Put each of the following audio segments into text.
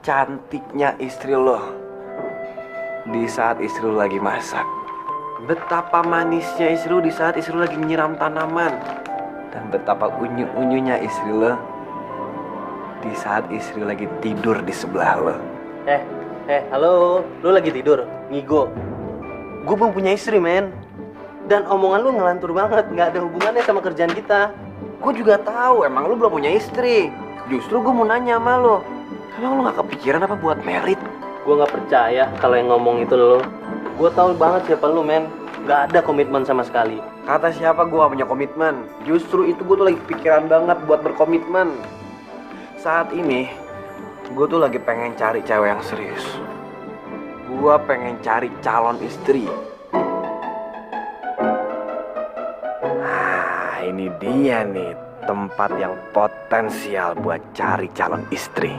cantiknya istri lo di saat istri lo lagi masak. Betapa manisnya istri lo di saat istri lo lagi menyiram tanaman. Dan betapa unyu-unyunya istri lo di saat istri lo lagi tidur di sebelah lo. Halo, lu lagi tidur? Ngigo. Gue belum punya istri, men. Dan omongan lu ngelantur banget, nggak ada hubungannya sama kerjaan kita. Gue juga tahu, emang lu belum punya istri. Justru gue mau nanya sama lo, emang lu gak kepikiran apa buat merit? Gue nggak percaya kalau yang ngomong itu lo. Gue tahu banget siapa lu, men. Nggak ada komitmen sama sekali. Kata siapa gue gak punya komitmen? Justru itu gue tuh lagi pikiran banget buat berkomitmen. Saat ini, gue tuh lagi pengen cari cewek yang serius. Gue pengen cari calon istri. Nah, ini dia nih tempat yang potensial buat cari calon istri.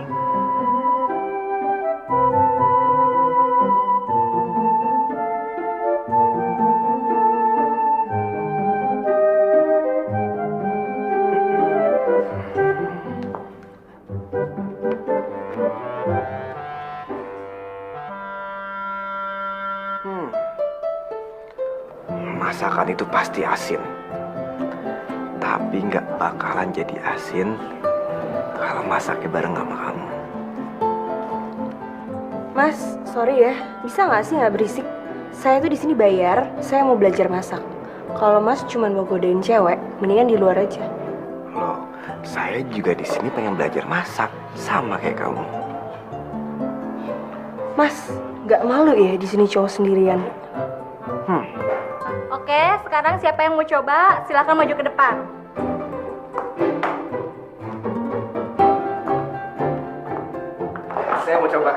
Masakan itu pasti asin. Tapi nggak bakalan jadi asin kalau masaknya bareng sama kamu. Mas, sorry ya, bisa nggak sih nggak berisik? Saya tuh di sini bayar, saya mau belajar masak. Kalau Mas cuma mau godain cewek, mendingan di luar aja. Loh, saya juga di sini pengen belajar masak, sama kayak kamu. Mas, nggak malu ya di sini cowok sendirian? Oke, sekarang siapa yang mau coba? Silakan maju ke depan. Saya mau coba.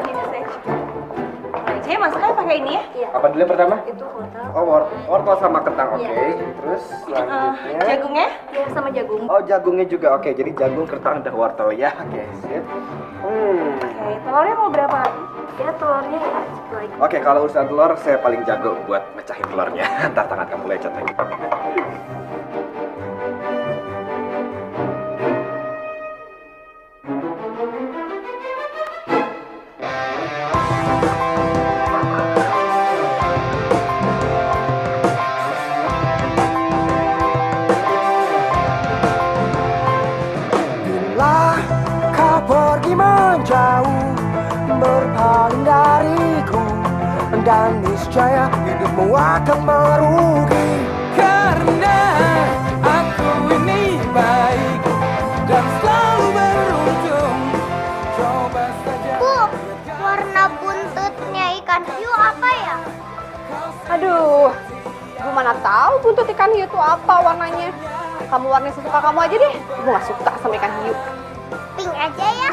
Ini saya coba. Saya masaknya pakai ini ya? Iya. Apa dulu yang pertama? Itu wortel. Oh, wortel sama kentang, oke. Iya. Terus selanjutnya. Jagungnya? Ya, sama jagung. Oh, jagungnya juga, oke. Jadi jagung, kentang, dan wortel ya, oke. Sip. Oke, telurnya mau berapa? Ya, telurnya ya, lagi. Oke, kalau urusan telur, saya paling jago buat mecahin telurnya. Ntar tangan kamu lecet lagi. Bila kau pergi menjauh, berpaling dariku, dan niscaya hidupmu akan merugi. Karena aku ini baik dan selalu beruntung. Coba saja. Bu, warna buntutnya ikan hiu apa ya? Aduh, gue mana tahu buntut ikan hiu itu apa warnanya. Kamu warna sesuka kamu aja deh. Gue gak suka sama ikan hiu. Pink aja ya?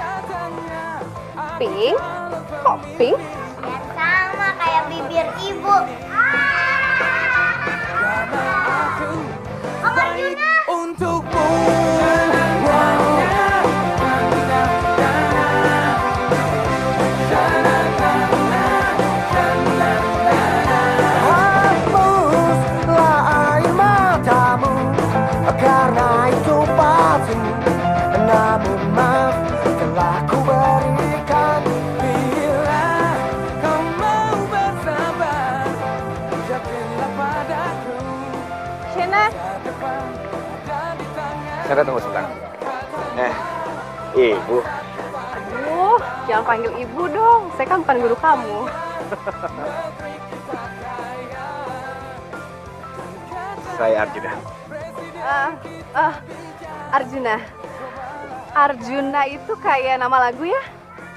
Pink? Kok pink? Biar sama kayak bibir ibu. Om Arjuna! Untukmu. Hapuslah air matamu, karena itu palsu. Namun maaf telah ku berikan. Bila kau mau bersabar, yakinlah padaku. Shena, Saya tunggu sebentar. Ibu. aduh, jangan panggil ibu dong. Saya kan bukan guru kamu. Saya Arjuna. Arjuna. Arjuna itu kayak nama lagu ya?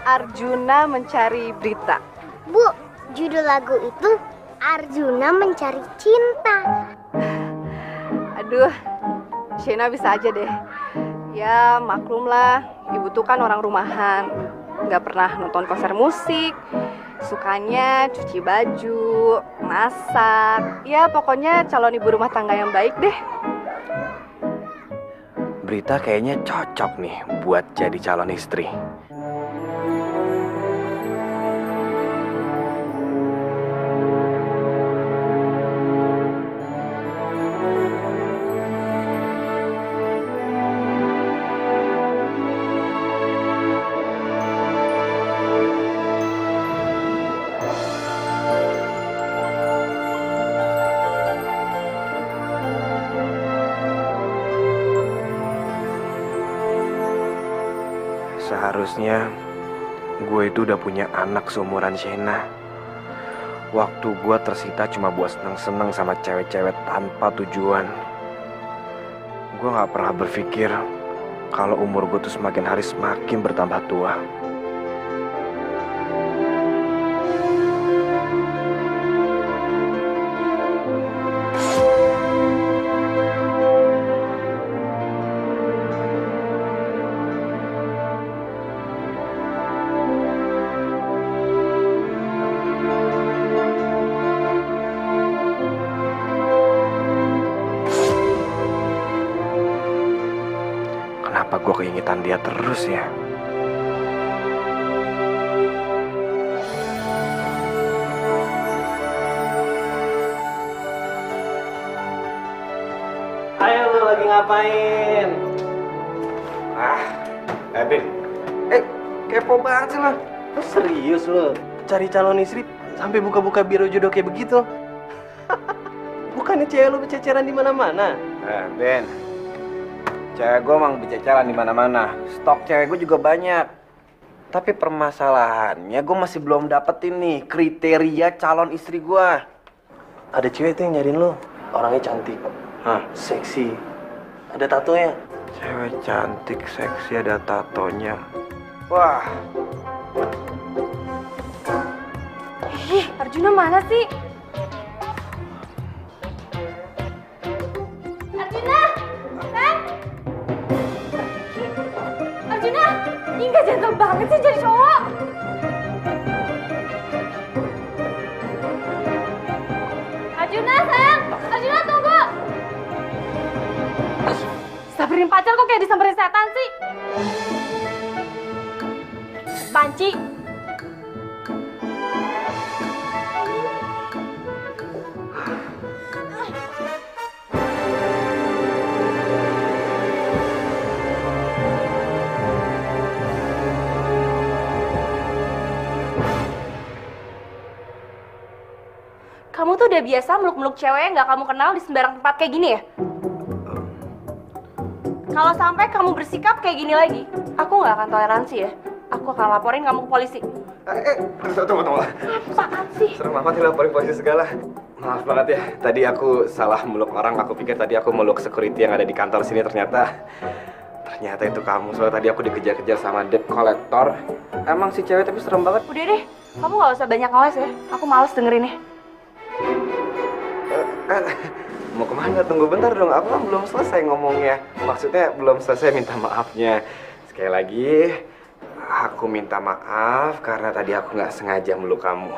Arjuna mencari berita. Bu, judul lagu itu Arjuna Mencari Cinta. Aduh, Shena bisa aja deh. Ya maklum lah, ibu tuh kan orang rumahan, nggak pernah nonton konser musik. Sukanya cuci baju, masak. Ya pokoknya calon ibu rumah tangga yang baik deh. Berita kayaknya cocok nih buat jadi calon istri. Seharusnya gue itu udah punya anak seumuran Shena. Waktu gue tersita cuma buat seneng-seneng sama cewek-cewek tanpa tujuan. Gue gak pernah berpikir kalau umur gue tuh semakin hari semakin bertambah tua. Kenapa gue keingetan dia terus ya? Ayo lu lagi ngapain? Bin. Kepo banget sih lo. Lu serius lu? Cari calon istri sampai buka-buka biro jodoh kayak begitu? Bukannya cewek lu berceceran di mana-mana? Ben. Cewek gue emang berceceran di mana-mana. Stok cewek gue juga banyak. Tapi permasalahannya gue masih belum dapetin nih kriteria calon istri gue. Ada cewek tuh yang nyariin lu. Orangnya cantik, seksi, ada tatonya. Cewek cantik, seksi, ada tatonya. Wah. Ih, Arjuna mana sih? Arjuna! Ren! Arjuna! Ih, nggak gentle banget sih jadi cowok. Arjuna, sayang! Arjuna, tunggu! Samperin pacar kok kayak disamperin setan sih? Banci! Kamu tuh udah biasa meluk-meluk cewek yang gak kamu kenal di sembarang tempat kayak gini ya? Kalau sampai kamu bersikap kayak gini lagi, aku gak akan toleransi ya. Aku akan laporin kamu ke polisi. Tunggu. Apaan sih? Serem amat dilaporin polisi segala. Maaf banget ya, tadi aku salah meluk orang. Aku pikir tadi aku meluk security yang ada di kantor sini. Ternyata itu kamu. Soalnya tadi aku dikejar-kejar sama debt collector. Emang si cewek tapi serem banget. Udah deh, kamu gak usah banyak ngeles ya. Aku males dengerinnya. Mau kemana? Tunggu bentar dong, aku kan belum selesai ngomongnya. Maksudnya belum selesai minta maafnya. Sekali lagi, aku minta maaf karena tadi aku nggak sengaja meluk kamu.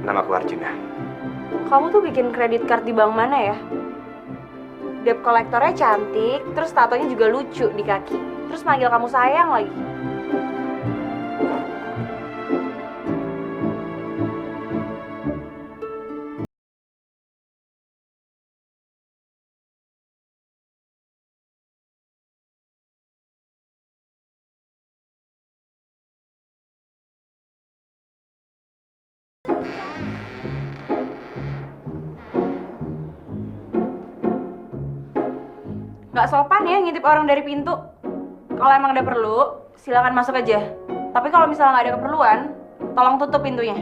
Nama aku Arjuna. Kamu tuh bikin kredit card di bank mana ya? Debt kolektornya cantik, terus tatonya juga lucu di kaki. Terus manggil kamu sayang lagi. Nggak sopan ya ngintip orang dari pintu. Kalau emang ada perlu, silakan masuk aja. Tapi kalau misalnya nggak ada keperluan, tolong tutup pintunya.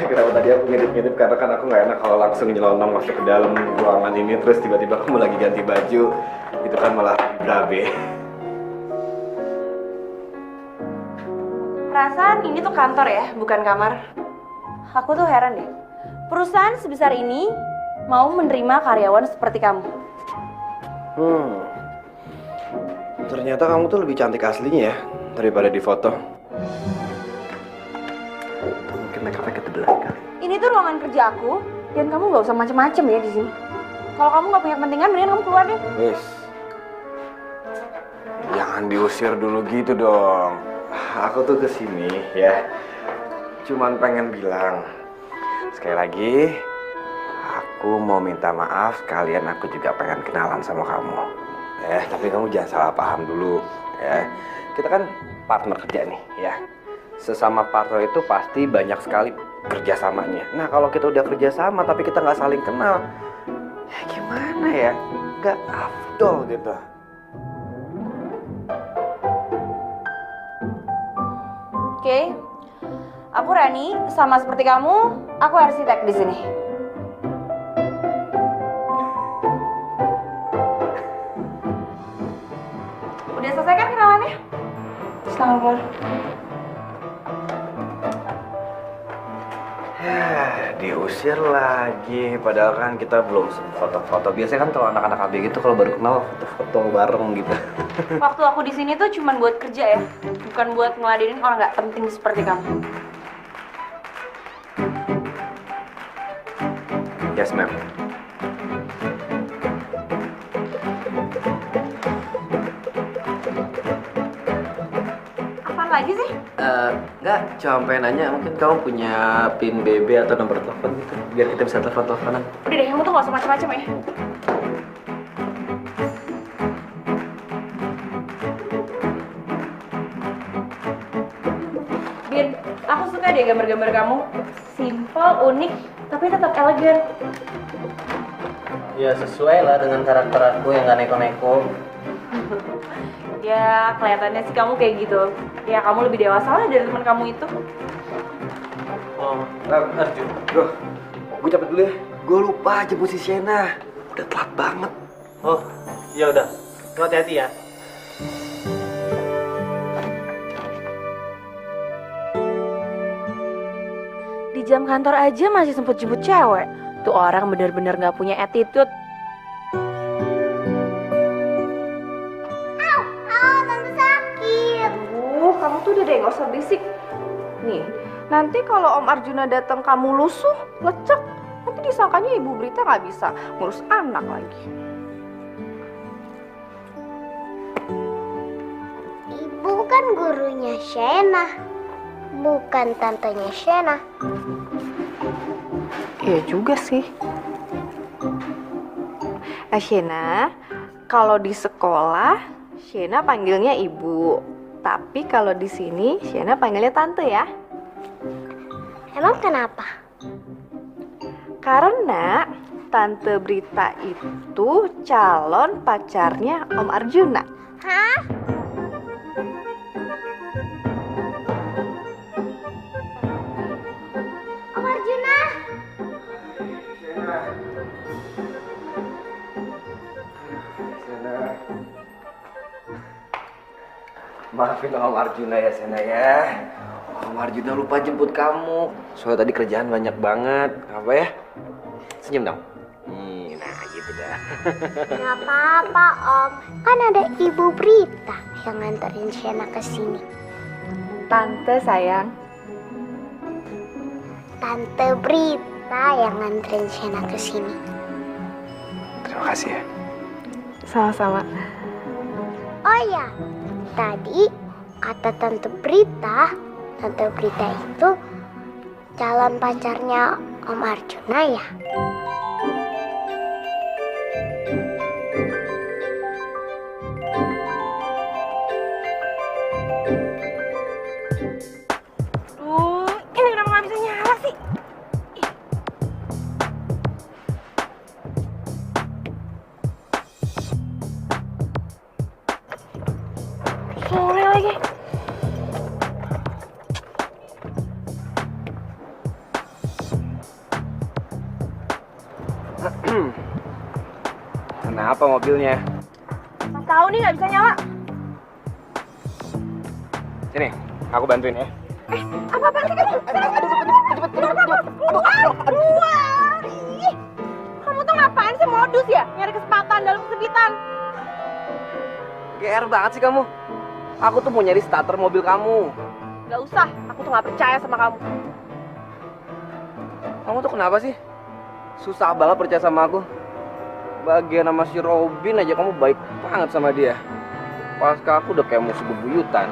Kenapa tadi aku ngintip-ngintip karena kan aku nggak enak kalau langsung nyelonong masuk ke dalam ruangan ini terus tiba-tiba kamu lagi ganti baju. Itu kan malah berabe. Perasaan ini tuh kantor ya, bukan kamar. Aku tuh heran deh. Perusahaan sebesar ini mau menerima karyawan seperti kamu. Ternyata kamu tuh lebih cantik aslinya ya daripada di foto. Mungkin make-upnya ketebelan kali. Ini tuh ruangan kerja aku, dan kamu nggak usah macem-macem ya di sini. Kalau kamu nggak punya kepentingan, mendingan kamu keluar deh. Wis. Jangan diusir dulu gitu dong. Aku tuh kesini ya, cuman pengen bilang sekali lagi, aku mau minta maaf. Sekalian aku juga pengen kenalan sama kamu. Tapi kamu jangan salah paham dulu ya. Kita kan partner kerja nih ya. Sesama partner itu pasti banyak sekali kerjasamanya. Nah kalau kita udah kerjasama tapi kita nggak saling kenal, ya gimana ya? Nggak afdol gitu. Oke. Aku Rani, sama seperti kamu, aku arsitek di sini. Udah selesai kan kenalannya? Selamat keluar. Diusir lagi, padahal kan kita belum foto-foto. Biasanya kan kalau anak-anak AB gitu kalau baru kenal foto-foto bareng gitu. Waktu aku di sini tuh cuman buat kerja ya, bukan buat ngeladenin orang nggak penting seperti kamu. Yes, ma'am. Apaan lagi sih? Enggak, cuma pengen nanya, mungkin kamu punya PIN BB atau nomor telepon gitu, biar kita bisa telepon-teleponan. Udah deh, kamu tuh gak usah macam-macam ya. Bin, aku suka deh gambar-gambar kamu. Simple, unik, tapi tetap elegan. Ya sesuai lah dengan karakter aku yang gak neko-neko. Ya, kelihatannya sih kamu kayak gitu. Ya, kamu lebih dewasa lah dari teman kamu itu. Oh, Arjun. Bro, gue cabut dulu ya. Gue lupa jemput si Sienna. Udah telat banget. Oh, ya udah. Lu hati-hati ya. Di jam kantor aja masih sempet jemput cewek. Tuh orang bener-bener gak punya attitude. Tante sakit. Kamu tuh udah deh nggak usah berisik. Nih, nanti kalau Om Arjuna datang kamu lusuh, lecek, nanti disangkanya Ibu Brita nggak bisa ngurus anak lagi. Ibu kan gurunya Shena, bukan tantenya Shena. Iya juga sih. Shena, kalau di sekolah Shena panggilnya Ibu, tapi kalau di sini Shena panggilnya Tante ya. Emang kenapa? Karena Tante Brita itu calon pacarnya Om Arjuna. Hah? Om Arjuna? Maafin Om Arjuna ya, Sena ya. Om Arjuna lupa jemput kamu. Soalnya tadi kerjaan banyak banget. Apa ya? Senyum dong. Nah gitu dah. Gak apa-apa Om, kan ada Ibu Brita yang nganterin Shena ke sini. Tante sayang. Tante Brita yang nganterin Shena ke sini. Terima kasih ya. Sama-sama. Oh ya, tadi kata Tante Brita itu calon pacarnya Om Arjuna ya. Ini kenapa gak bisa nyala sih? Sore lagi. Kenapa mobilnya? Mas tahu nih gak bisa nyala. Sini, aku bantuin ya. Apa-apaan sih kamu? Ih, kamu tuh ngapain sih, modus ya? Nyari kesempatan dalam kesempitan. GR banget sih kamu. Aku tuh mau nyari starter mobil kamu. Gak usah, aku tuh gak percaya sama kamu. Kamu tuh kenapa sih? Susah banget percaya sama aku. Bagian sama si Robin aja kamu baik banget sama dia. Pas ke aku udah kayak musuh bebuyutan.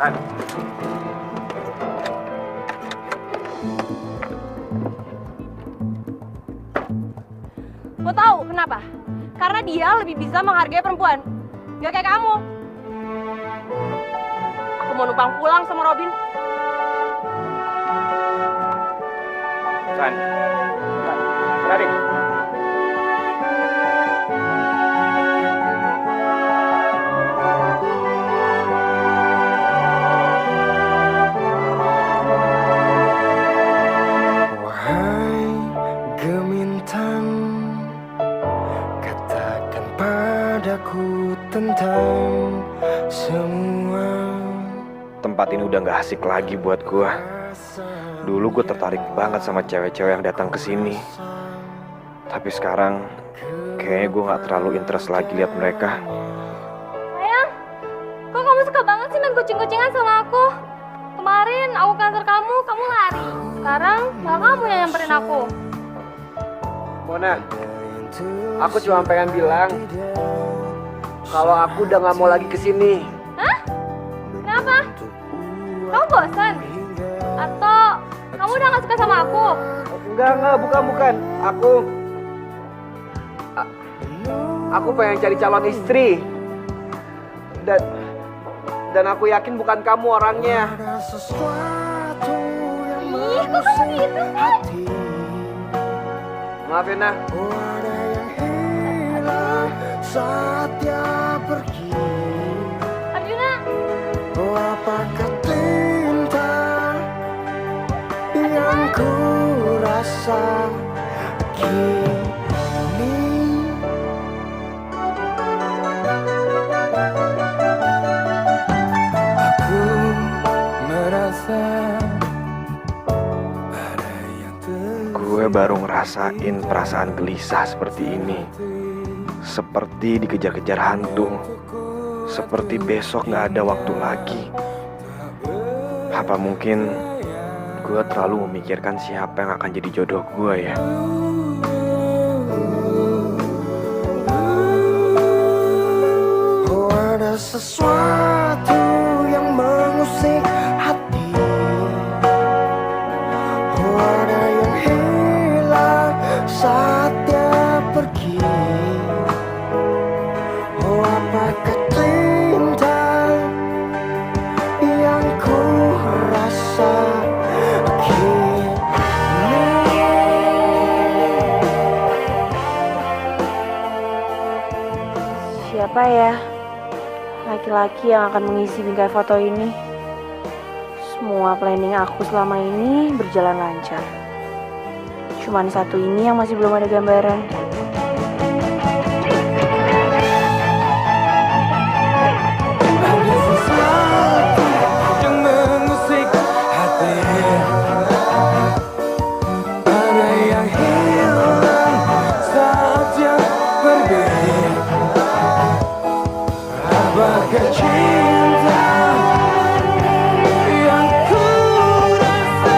Kan? Mau tahu kenapa? Karena dia lebih bisa menghargai perempuan. Gak kayak kamu. Aku mau numpang pulang sama Robin. San. Tarik. Wahai gemintang, katakan padaku tentang semua. Tempat ini udah gak asik lagi buat gua. Dulu gue tertarik banget sama cewek-cewek yang datang ke sini. Tapi sekarang kayaknya gue gak terlalu interest lagi lihat mereka. Sayang, kok kamu suka banget sih main kucing-kucingan sama aku? Kemarin aku ke kantor kamu lari. Sekarang malah kamu yang nyamperin aku. Mona, aku cuma pengen bilang kalau aku udah gak mau lagi ke sini. Hah? Kenapa? Kamu bosan? Atau kamu udah gak suka sama aku? Enggak, bukan. Aku pengen cari calon istri. Dan aku yakin bukan kamu orangnya. Ada sesuatu yang Ih, kok kamu gitu sih? Maafin nah. Oh, ada yang hilang saat dia pergi. Arjuna, Oh, apakah tinta yang ku rasa kini? Aku merasa ada yang Gue baru ngerasain perasaan gelisah seperti ini. Seperti dikejar-kejar hantu. Seperti besok gak ada waktu lagi. Apa mungkin gue terlalu memikirkan siapa yang akan jadi jodoh gue ya? Oh, ada sesuatu yang mengusik hati. Oh, ada yang hilang saat dia pergi. Oh, apakah cinta yang ku rasa kini? Siapa ya laki-laki yang akan mengisi bingkai foto ini? Semua planning aku selama ini berjalan lancar. Cuman satu ini yang masih belum ada gambaran. Ada sesuatu yang mengusik hati. Ada yang hilang saat dia pergi. Apakah cinta yang ku rasa?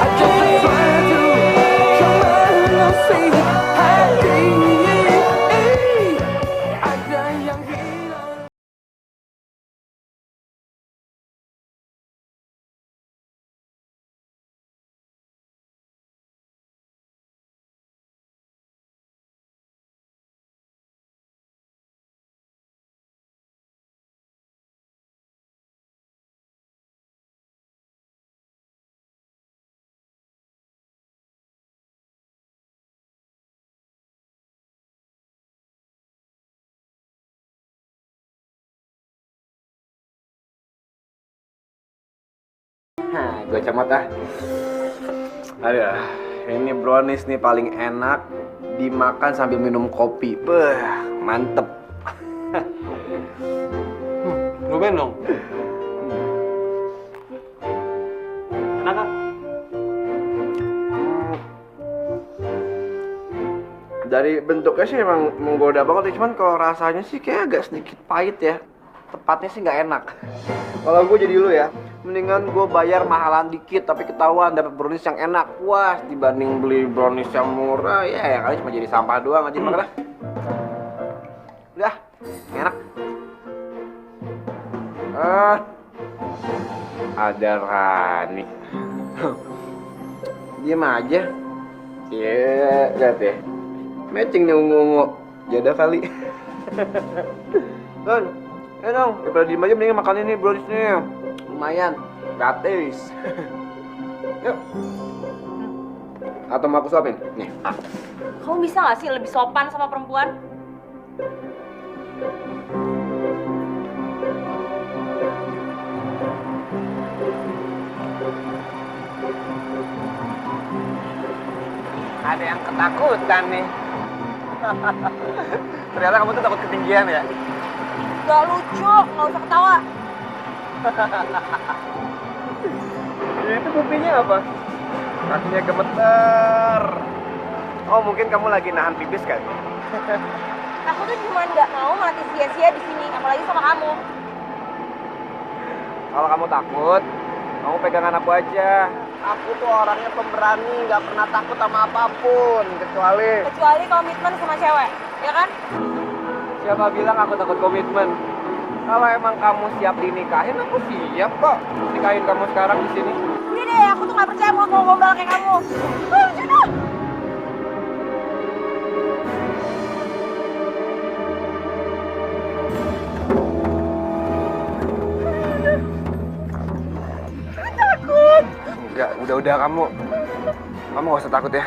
Ada sesuatu yang mengusik hati. Ada yang hilang. Nah, gue camot ah. Aduh, ini brownies nih paling enak dimakan sambil minum kopi. Beuh, mantep. Lumayan dong. Enak kan? Dari bentuknya sih emang menggoda banget ya, cuman kalau rasanya sih kayak agak sedikit pahit ya. Tepatnya sih nggak enak. Kalau gue jadi lu ya, mendingan gue bayar mahalan dikit tapi ketahuan dapat brownies yang enak, puas dibanding beli brownies yang murah ya kali cuma jadi sampah doang aja makan dah. Udah, enak. Ada Rani. Diam aja. Iya, lihat ya. Matching nih ungu-ungu. Jodoh kali. Don, dong. Daripada diem aja mendingan makan ini brownies nih. Lumayan, gratis. Yuk. Atau mau aku suapin? Nih. Kamu bisa gak sih lebih sopan sama perempuan? Ada yang ketakutan nih. Ternyata kamu tuh takut ketinggian ya? Gak lucu, gak usah ketawa. Itu buktinya apa? Kakinya gemeter. Oh, mungkin kamu lagi nahan pipis kan? Aku tuh cuma gak mau mati sia-sia di sini, apalagi sama kamu. Kalau kamu takut, kamu pegangan aku aja. Aku tuh orangnya pemberani, nggak pernah takut sama apapun, Kecuali komitmen sama cewek, ya kan? siapa bilang aku takut komitmen. Kalau emang kamu siap dinikahin, aku siap kok nikahin kamu sekarang di sini. Udah deh, aku tuh gak percaya mau gombal kayak kamu. Sudah. Enggak, udah kamu nggak usah takut ya.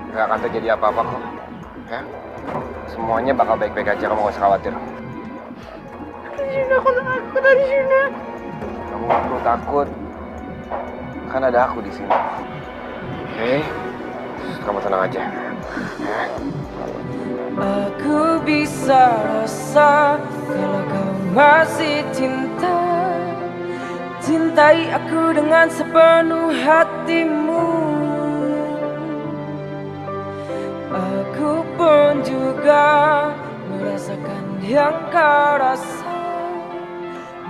Nggak akan terjadi apa-apa kok. Ya, semuanya bakal baik-baik aja, kamu nggak usah khawatir. Aku takut, kamu nggak perlu takut, kan ada aku di sini. Oke, kamu tenang aja. Ya. Aku bisa rasa kalau kau masih cintai aku dengan sepenuh hatimu. Aku pun juga merasakan yang kau rasa.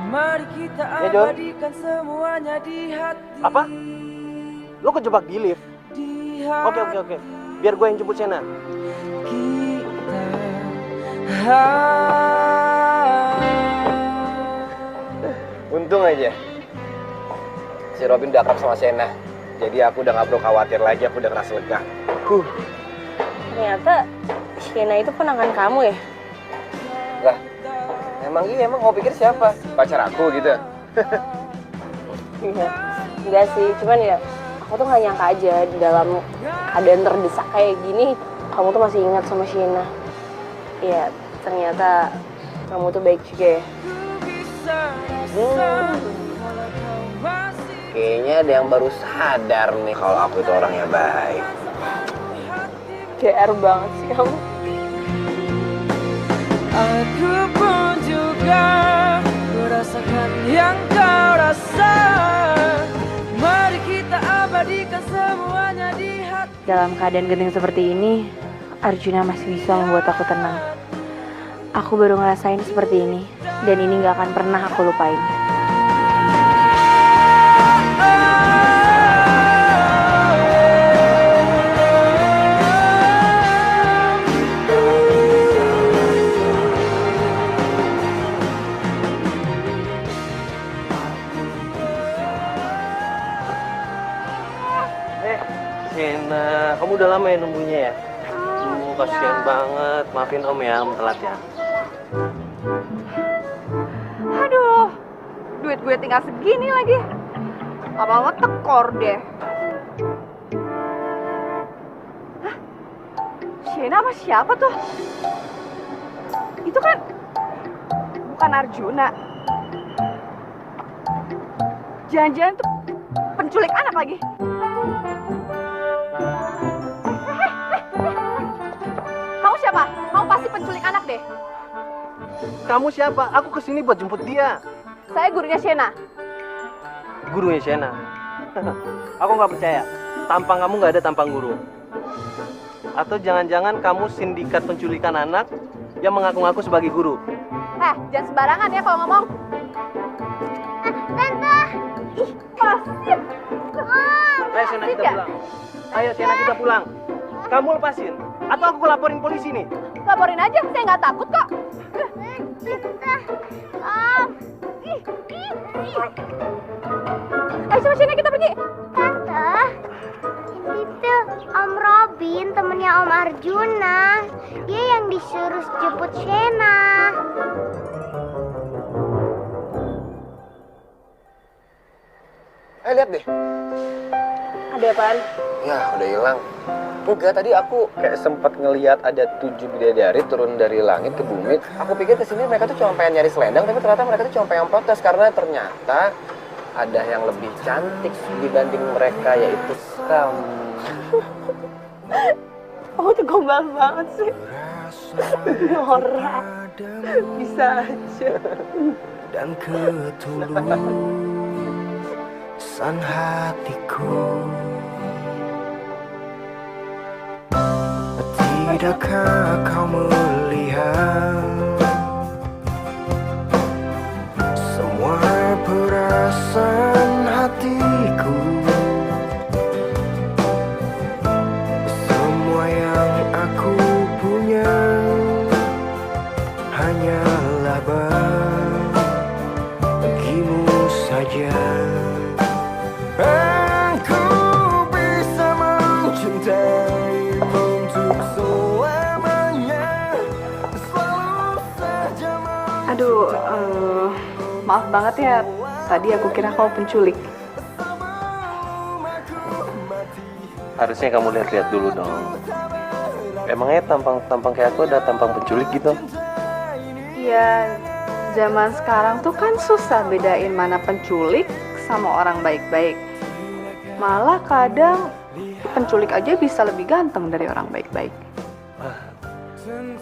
Mari kita Ya, Jon. abadikan semuanya di hati. Apa? Lo kejebak di lift? Di Oke. Biar gue yang jemput Shena. kita. Untung aja si Robin udah akrab sama Shena. Jadi aku udah gak perlu khawatir lagi, aku udah ngerasa lega. Ternyata Shena itu penangan kamu ya? Lah, emang kamu pikir siapa? Pacar aku gitu? Enggak sih, cuman ya aku tuh gak nyangka aja di dalam keadaan terdesak kayak gini kamu tuh masih ingat sama Shena. Iya, ternyata kamu tuh baik juga ya. Kayaknya ada yang baru sadar nih kalau aku itu orangnya baik. GR banget sih kamu. Aku pun juga merasakan yang kau rasa. Mari kita abadikan semuanya di hati. Dalam keadaan genting seperti ini, Arjuna masih bisa membuat aku tenang. Aku baru ngerasain seperti ini, dan ini gak akan pernah aku lupain. Shena, kamu udah lama ya nunggunya ya? Kasihan banget. Maafin Om ya, Om telat ya. Aduh, duit gue tinggal segini lagi. Lama-lama tekor deh. Hah? Shena sama siapa tuh? Itu kan bukan Arjuna. Jangan-jangan tuh penculik anak lagi. Kamu siapa? Kamu pasti penculik anak deh. Kamu siapa? Aku kesini buat jemput dia. Saya gurunya Shena. Gurunya Shena. Aku nggak percaya. Tampang kamu nggak ada tampang guru. Atau jangan-jangan kamu sindikat penculikan anak yang mengaku-ngaku sebagai guru. Jangan sembarangan ya kalau ngomong. Tante, Ih, pasin. Ayo Shena kita pulang. Ayo Shena kita pulang. Kamu lepasin. Atau aku laporin polisi nih. Laporin aja, saya nggak takut kok. Om, Ayo sama Shena kita pergi. Tante, ini Itu Om Robin, temennya Om Arjuna. Dia yang disuruh jemput Shena. Lihat deh. Ada apaan? Ya, udah hilang. Enggak, tadi aku kayak sempat ngelihat ada 7 bidadari turun dari langit ke bumi. Aku pikir kesini mereka tuh cuma pengen nyari selendang, tapi ternyata mereka tuh cuma pengen protes karena ternyata ada yang lebih cantik dibanding mereka, yaitu kamu. Kamu tuh gombal banget sih. Norak. Bisa aja. Dan ketulusan hatiku. Tidakkah kau melihat semua perasaan hatiku? Semua yang aku punya hanyalah bagimu saja. Aku bisa mencintaimu untuk selamanya. Selalu saja Aduh, maaf banget ya. Tadi aku kira kau penculik. Harusnya kamu lihat-lihat dulu dong. Emangnya tampang kayak aku ada tampang penculik gitu? Ya, zaman sekarang tuh kan susah bedain mana penculik sama orang baik-baik. Malah kadang penculik aja bisa lebih ganteng dari orang baik-baik.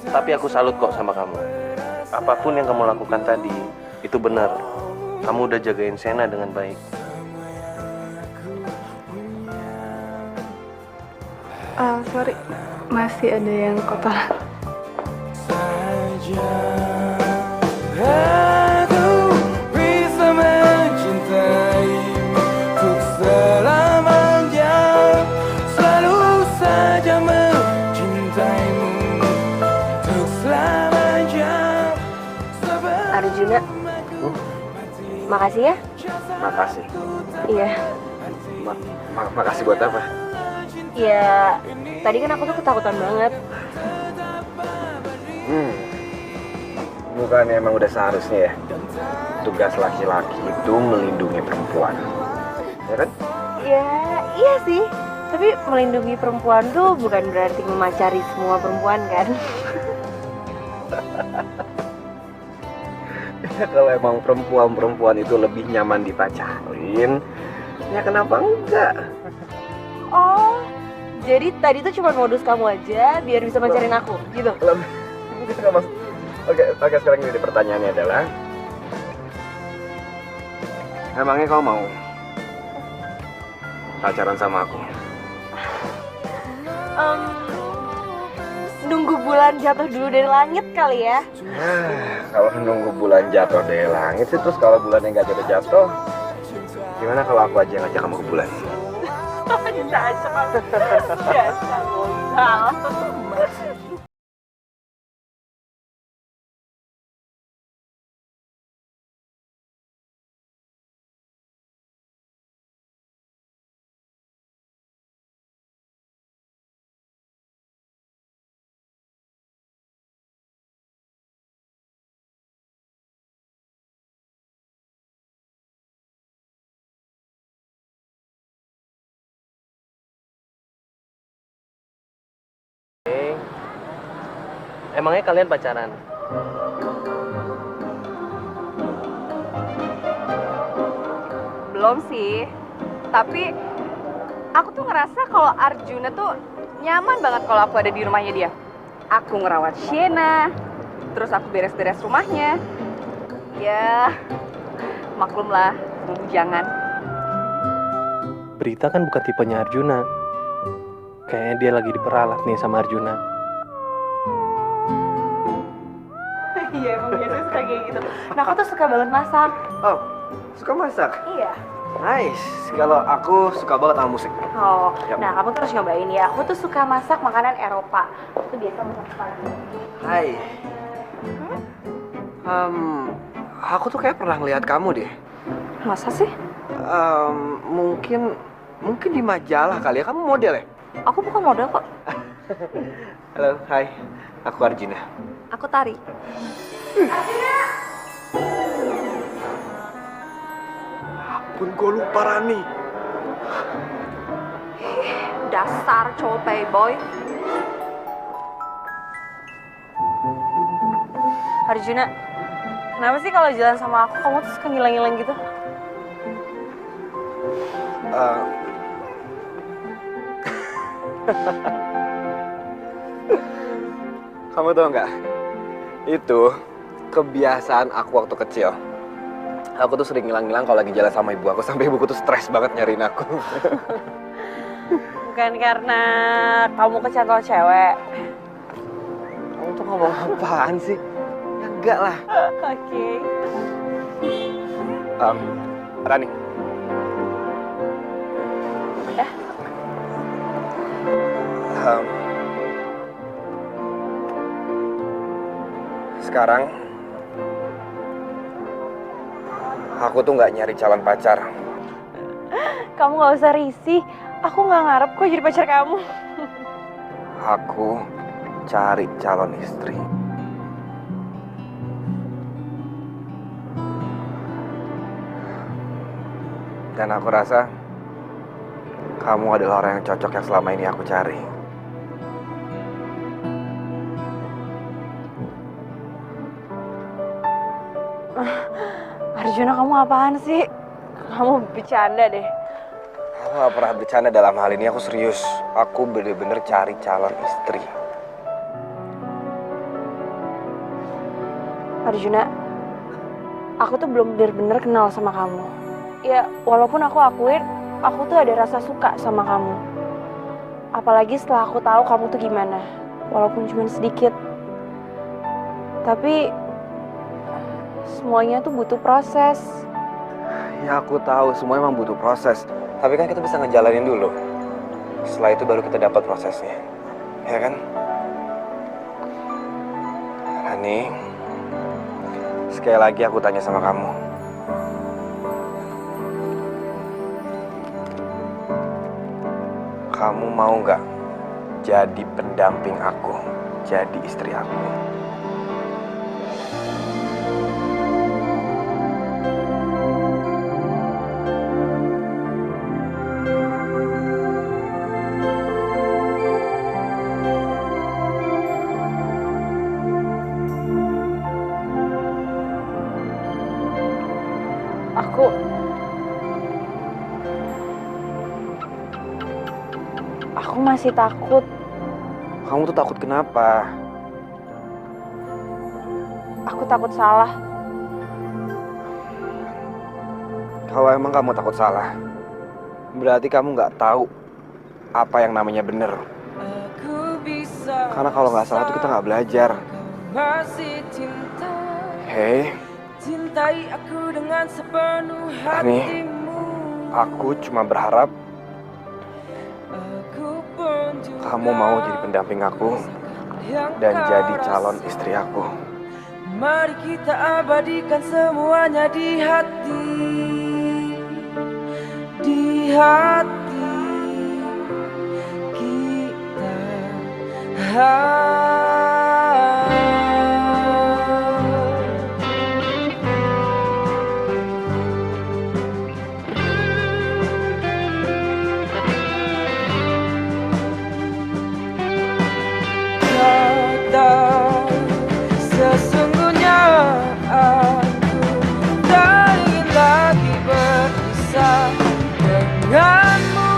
Tapi aku salut kok sama kamu. Apapun yang kamu lakukan tadi, itu benar. Kamu udah jagain Shena dengan baik. Sorry, masih ada yang kotor. saja. Aku bisa mencintaimu untuk selamanya. Selalu saja mencintaimu untuk selamanya. Arjuna, makasih ya. Makasih. Iya. Makasih buat apa? Ya, tadi kan aku tuh ketakutan banget. Bukan emang udah seharusnya ya tugas laki-laki itu melindungi perempuan, ya kan? Ya, iya sih. Tapi melindungi perempuan tuh bukan berarti memacari semua perempuan kan? Ya kalau emang perempuan itu lebih nyaman dipacarin, ya kenapa enggak? Oh, jadi tadi tuh cuma modus kamu aja biar bisa pacarin aku, gitu? Gitu nggak maksud? Oke, sekarang ini pertanyaannya adalah, emangnya kau mau pacaran sama aku? Nunggu bulan jatuh dulu dari langit kali ya? Kalau nunggu bulan jatuh dari langit sih, terus kalau bulannya nggak jatuh-jatuh, gimana kalau aku aja yang ngajak kamu ke bulan? Bisa aja kan? Biasa, salah. Emangnya kalian pacaran? Belum sih, tapi aku tuh ngerasa kalau Arjuna tuh nyaman banget kalau aku ada di rumahnya dia. Aku ngerawat Shena, terus aku beres-beres rumahnya. Ya, maklum lah, bujangan. Berita kan bukan tipenya Arjuna. Kayaknya dia lagi diperalat nih sama Arjuna. Iya, emang biasa suka kayak gitu. Nah, aku tuh suka banget masak. Oh, suka masak? Iya. Nice. Kalau aku suka banget sama musik. Oh, Yap. nah kamu terus nyobain ya. Aku tuh suka masak makanan Eropa. Aku tuh biasa masak spaghetti. Hai. Aku tuh kayak pernah ngeliat kamu deh. Masa sih? Mungkin Mungkin di majalah kali ya, kamu model ya? Aku bukan model kok. Halo, hai. Aku Arjuna. Aku Tari. Ampun, gue lupa Rani. Dasar cowok playboy. Arjuna, kenapa sih kalau jalan sama aku kamu tuh suka ngilang-ngilang gitu? Kamu tau nggak? Itu kebiasaan aku waktu kecil. Aku tuh sering ngilang-ngilang kalau lagi jalan sama ibu aku, sampai ibuku tuh stres banget nyariin aku. Bukan karena kamu kecantol cewek. Kamu tuh ngomong apaan sih? Ya enggak lah. Oke. Rani. Sekarang aku tuh nggak nyari calon pacar. Kamu nggak usah risih. Aku nggak ngarep kok jadi pacar kamu. Aku cari calon istri. Dan aku rasa kamu adalah orang yang cocok yang selama ini aku cari. Arjuna, kamu apaan sih? Kamu bercanda deh. Aku gak pernah bercanda dalam hal ini, aku serius. Aku bener-bener cari calon istri. Arjuna, aku tuh belum bener-bener kenal sama kamu. Ya, walaupun aku akuin, aku tuh ada rasa suka sama kamu. Apalagi setelah aku tahu kamu tuh gimana, walaupun cuma sedikit. Tapi semuanya tuh butuh proses. Ya aku tahu, semua emang butuh proses. Tapi kan kita bisa ngejalanin dulu. Setelah itu baru kita dapat prosesnya. Ya kan? Rani, sekali lagi aku tanya sama kamu. Kamu mau nggak jadi pendamping aku, jadi istri aku? Aku masih takut. Kamu tuh takut kenapa? Aku takut salah. Kalau emang kamu takut salah, berarti kamu nggak tahu apa yang namanya bener. Karena kalau nggak salah tuh kita nggak belajar. Hei, Cintai aku dengan sepenuh Rani, hatimu. aku cuma berharap kamu mau jadi pendamping aku dan jadi calon istri aku. Mari kita abadikan semuanya di hati, di hati kita. Sesungguhnya aku tak ingin lagi berpisah denganmu.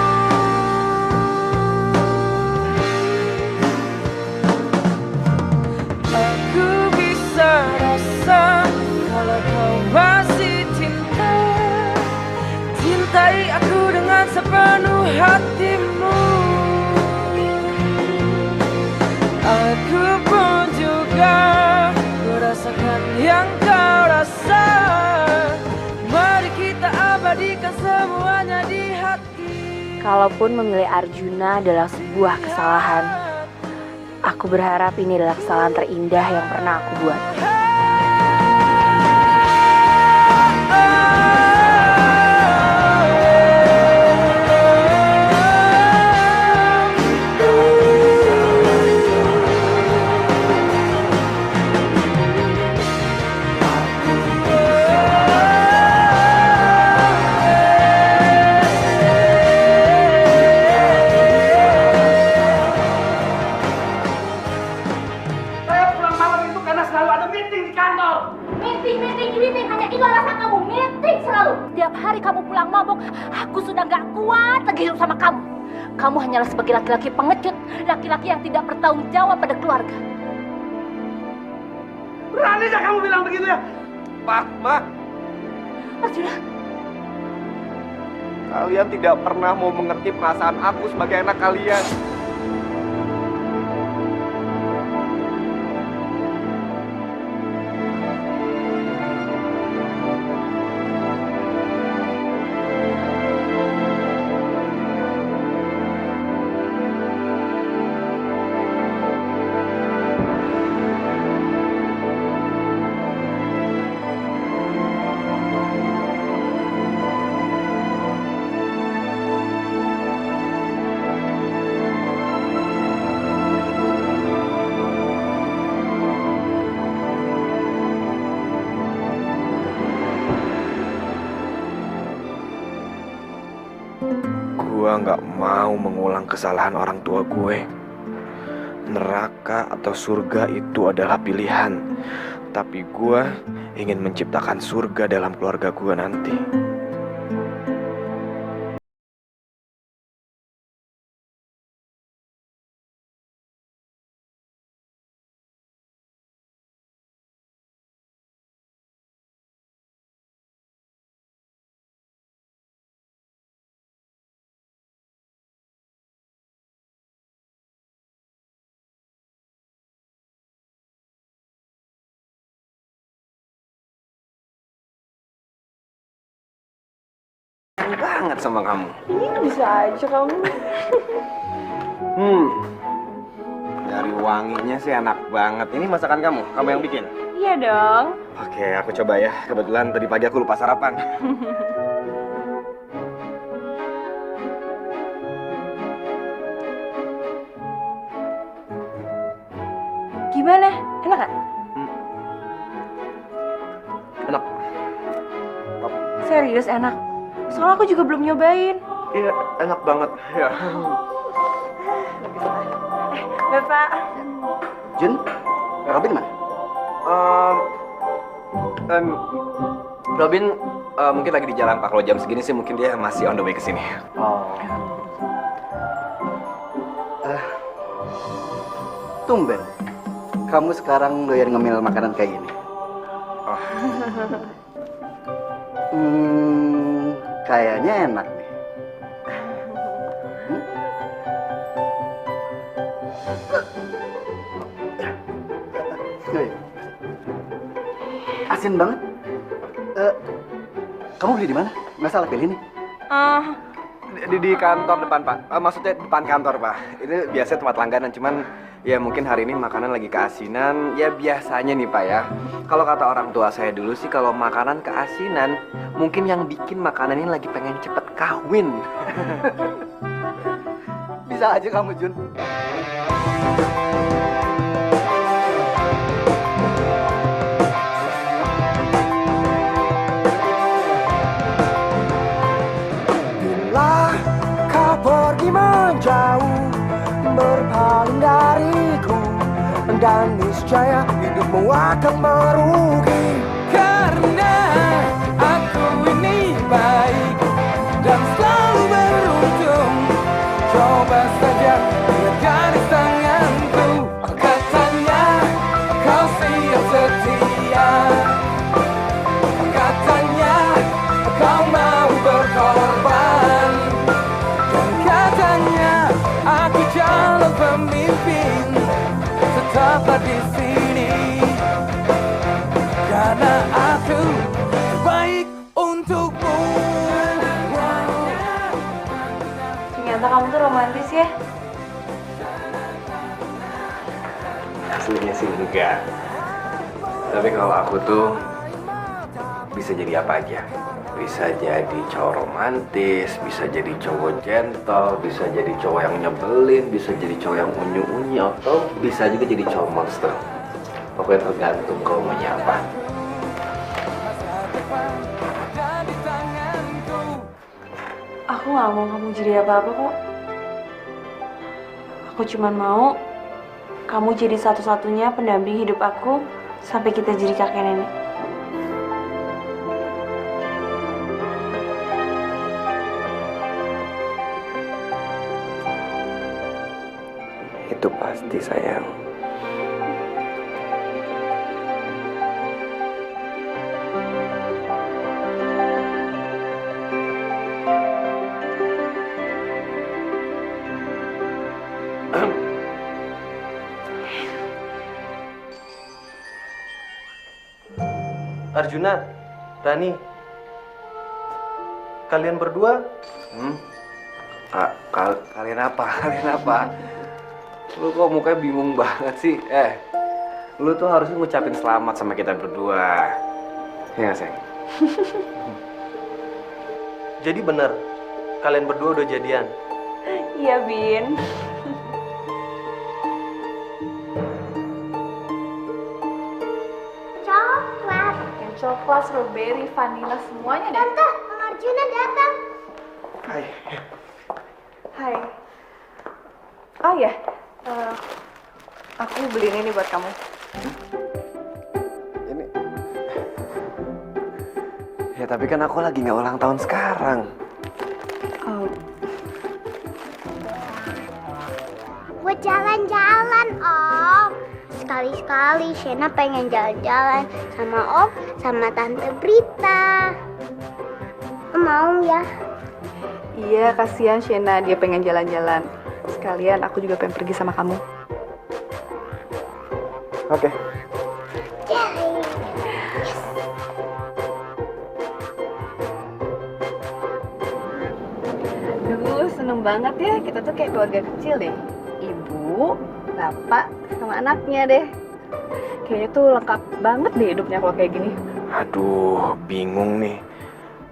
Aku bisa rasa kalau kau masih cinta, cintai aku dengan sepenuh hatimu. Aku pun juga merasakan yang kau rasa. Mari kita abadikan semuanya di hati. Kalaupun memilih Arjuna adalah sebuah kesalahan, aku berharap ini adalah kesalahan terindah yang pernah aku buat. Meeting, hanya itu alasan kamu. Meeting selalu. Tiap hari kamu pulang mabuk, aku sudah gak kuat lagi hidup sama kamu. Kamu hanyalah sebagai laki-laki pengecut, laki-laki yang tidak bertanggung jawab pada keluarga. Beraninya kamu bilang begitu ya? Pak, Ma. Arjuna, Kalian tidak pernah mau mengerti perasaan aku sebagai anak kalian. Gua nggak mau mengulang kesalahan orang tua gue. Neraka atau surga itu adalah pilihan. Tapi gue ingin menciptakan surga dalam keluarga gue nanti. Banget sama kamu. Ini bisa aja kamu. Dari wanginya sih enak banget. Ini masakan kamu yang bikin? Iya dong. Oke, aku coba ya. Kebetulan tadi pagi aku lupa sarapan. Gimana? Enak gak? Enak. Serius enak. Soalnya aku juga belum nyobain. Iya, enak banget. Ya. Bapak. Jun, Robin mana? Robin mungkin lagi di jalan Pak. Kalau jam segini sih mungkin dia masih on the way ke sini. Oh. Tumben. Kamu sekarang doyan ngemil makanan kayak gini. Oh. Kayaknya enak nih. Asin banget. Kamu beli di mana? Nggak salah pilih nih. Di kantor depan Pak. Maksudnya depan kantor Pak. Ini biasanya tempat langganan, cuman ya mungkin hari ini makanan lagi keasinan. Ya biasanya nih Pak ya. Kalau kata orang tua saya dulu sih kalau makanan keasinan, mungkin yang bikin makanan ini lagi pengen cepet kawin. Bisa aja kamu, Jun. Bila kau pergi menjauh, berpaling dariku, dan niscaya hidupmu akan merugi. Karena aku ini baik dan selalu beruntung. Coba saja lihat garis tanganku. Katanya kau siap setia, katanya kau mau berkorban, dan katanya aku calon pemimpin. Tetaplah di sini, karena aku baik untukmu. Ternyata kamu tuh romantis ya. Aslinya sih enggak. Tapi kalau aku tuh bisa jadi apa aja. Bisa jadi cowok romantis, bisa jadi cowok gentle, bisa jadi cowok yang nyebelin, bisa jadi cowok yang unyu-unyu, atau bisa juga jadi cowok monster. Pokoknya tergantung kau mau apa. Aku gak mau kamu jadi apa-apa kok. Aku cuma mau kamu jadi satu-satunya pendamping hidup aku sampai kita jadi kakek nenek. Itu pasti sayang. Arjuna, Rani, kalian berdua Kalian apa? Kalian apa? Lu kok mukanya bingung banget sih? Lu tuh harusnya ngucapin selamat sama kita berdua. Ya nggak, sayang? jadi benar, kalian berdua udah jadian. Iya, Bin. Coklat. Yang coklat, strawberry, vanilla, semuanya deh. Tante, Om Arjuna datang. Hai. Hai. Oh ya, aku beliin ini buat kamu. Ini. Ya tapi kan aku lagi nggak ulang tahun sekarang. Oh, Buat jalan-jalan, Om. Sekali-sekali Shena pengen jalan-jalan sama Om, sama Tante Brita. Om mau ya? iya, kasihan Shena, dia pengen jalan-jalan. Sekalian aku juga pengen pergi sama kamu. Oke. Duh, seneng banget ya. Kita tuh kayak keluarga kecil deh. Ibu, bapak, sama anaknya deh. Kayaknya tuh lengkap banget deh hidupnya kalau kayak gini. Aduh, bingung nih.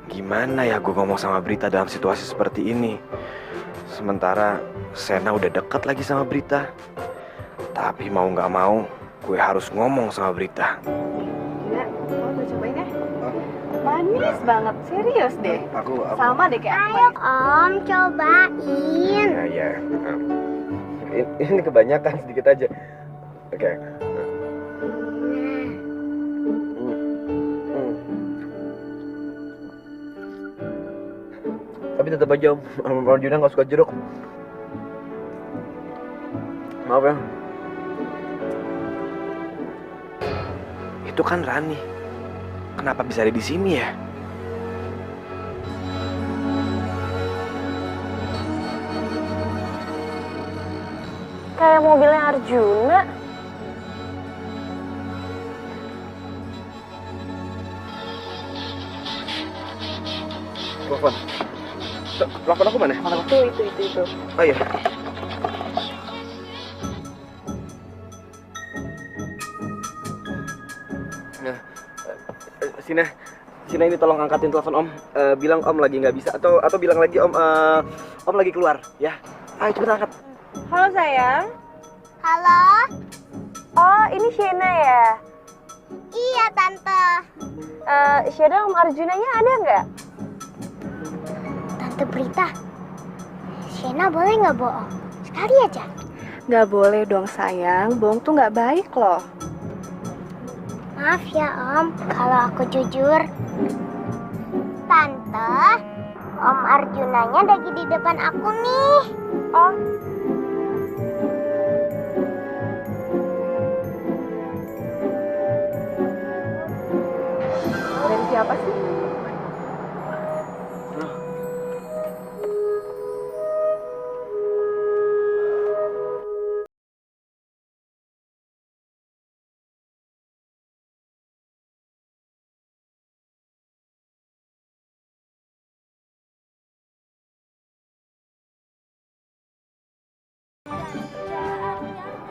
Gimana ya gue ngomong sama Brita dalam situasi seperti ini? Sementara Sena udah deket lagi sama Brita. Tapi mau nggak mau, gue harus ngomong sama Brita. Gila, kamu tuh cobain ya. Manis banget, serius deh. Aku Sama deh kayak Ayo Om, cobain. Ya. Ini kebanyakan, sedikit aja. Oke. Tapi tetap aja Om Arjuna nggak suka jeruk. Maaf ya. Itu kan Rani. Kenapa bisa ada di sini ya? Kayak mobilnya Arjuna. Telepon. Telepon aku mana? itu. Oh iya. Nah, Sina ini tolong angkatin telepon Om. Bilang Om lagi nggak bisa atau bilang lagi Om lagi keluar ya. Ayo cepet angkat. Halo sayang. Halo? Oh, ini Shena ya? Iya, Tante. Shena, Om Arjunanya ada nggak? Tante Brita, Shena boleh nggak bohong? Sekali aja. Nggak boleh dong sayang, bohong tuh nggak baik loh. Maaf ya Om, kalau aku jujur. Tante, Om Arjunanya lagi di depan aku nih. Oh, Dari siapa sih?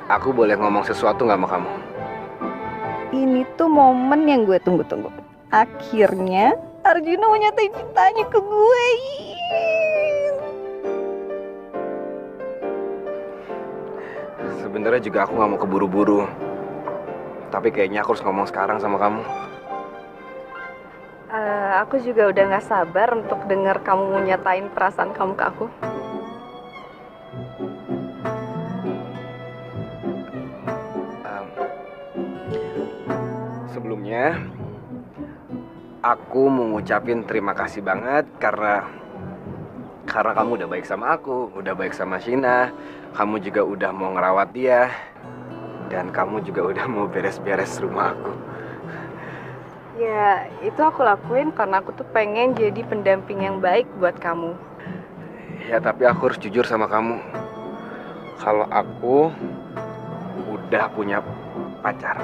Aku boleh ngomong sesuatu nggak sama kamu? Ini tuh momen yang gue tunggu-tunggu. Akhirnya Arjuna mau nyatain cintanya ke gue. Sebenarnya juga aku nggak mau keburu-buru. Tapi kayaknya aku harus ngomong sekarang sama kamu. Aku juga udah nggak sabar untuk dengar kamu nyatain perasaan kamu ke aku. Sebelumnya, aku mau ngucapin terima kasih banget karena kamu udah baik sama aku, udah baik sama Shina. Kamu juga udah mau ngerawat dia. Dan kamu juga udah mau beres-beres rumah aku. Ya, itu aku lakuin karena aku tuh pengen jadi pendamping yang baik buat kamu. Ya, tapi aku harus jujur sama kamu. Kalau aku udah punya pacar.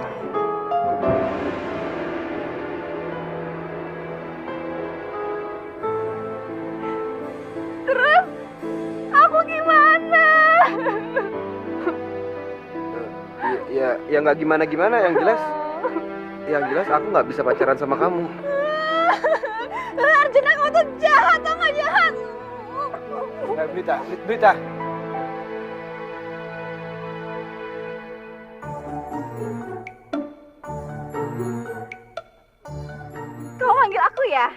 Terus, aku gimana? Ya nggak gimana-gimana, yang jelas aku nggak bisa pacaran sama kamu. Arjuna, kamu tuh jahat, tau gak jahat? Berita. Kamu manggil aku ya?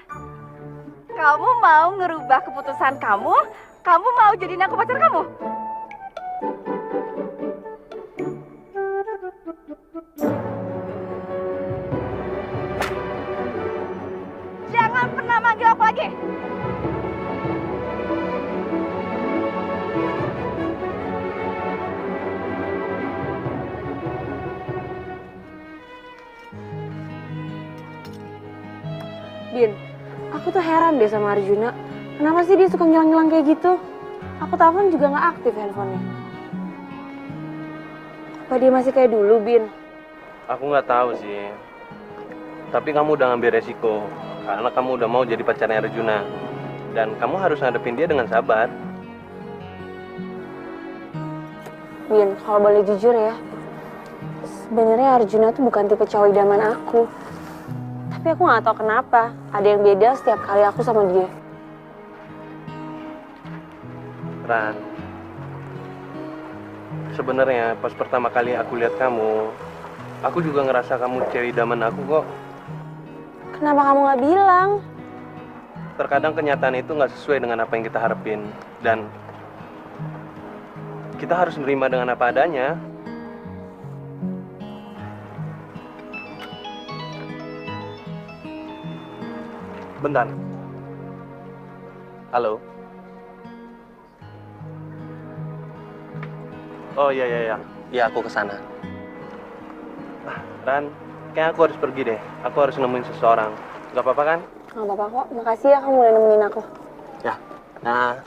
Kamu mau ngerubah keputusan kamu? Kamu mau jadiin aku pacar kamu? Jangan pernah manggil aku lagi. Bin, aku tuh heran deh sama Arjuna. Kenapa sih dia suka ngilang-ngilang kayak gitu? Aku telepon juga nggak aktif handphonenya. Apa dia masih kayak dulu, Bin? Aku nggak tahu sih. Tapi kamu udah ngambil resiko karena kamu udah mau jadi pacarnya Arjuna. Dan kamu harus ngadepin dia dengan sabar. Bin, kalau boleh jujur ya, sebenarnya Arjuna tuh bukan tipe cowok idaman aku. Tapi aku nggak tahu kenapa, ada yang beda setiap kali aku sama dia. Ran, sebenarnya pas pertama kali aku lihat kamu, aku juga ngerasa kamu cewek idaman aku kok. Kenapa kamu nggak bilang? Terkadang kenyataan itu nggak sesuai dengan apa yang kita harapin. Dan kita harus menerima dengan apa adanya. Bentar. Halo? Oh iya. Iya, aku kesana. Ran, kayak aku harus pergi deh. Aku harus nemuin seseorang. Gak apa-apa kan? Nggak apa-apa kok, makasih ya kamu udah nemenin aku. Ya. Nah.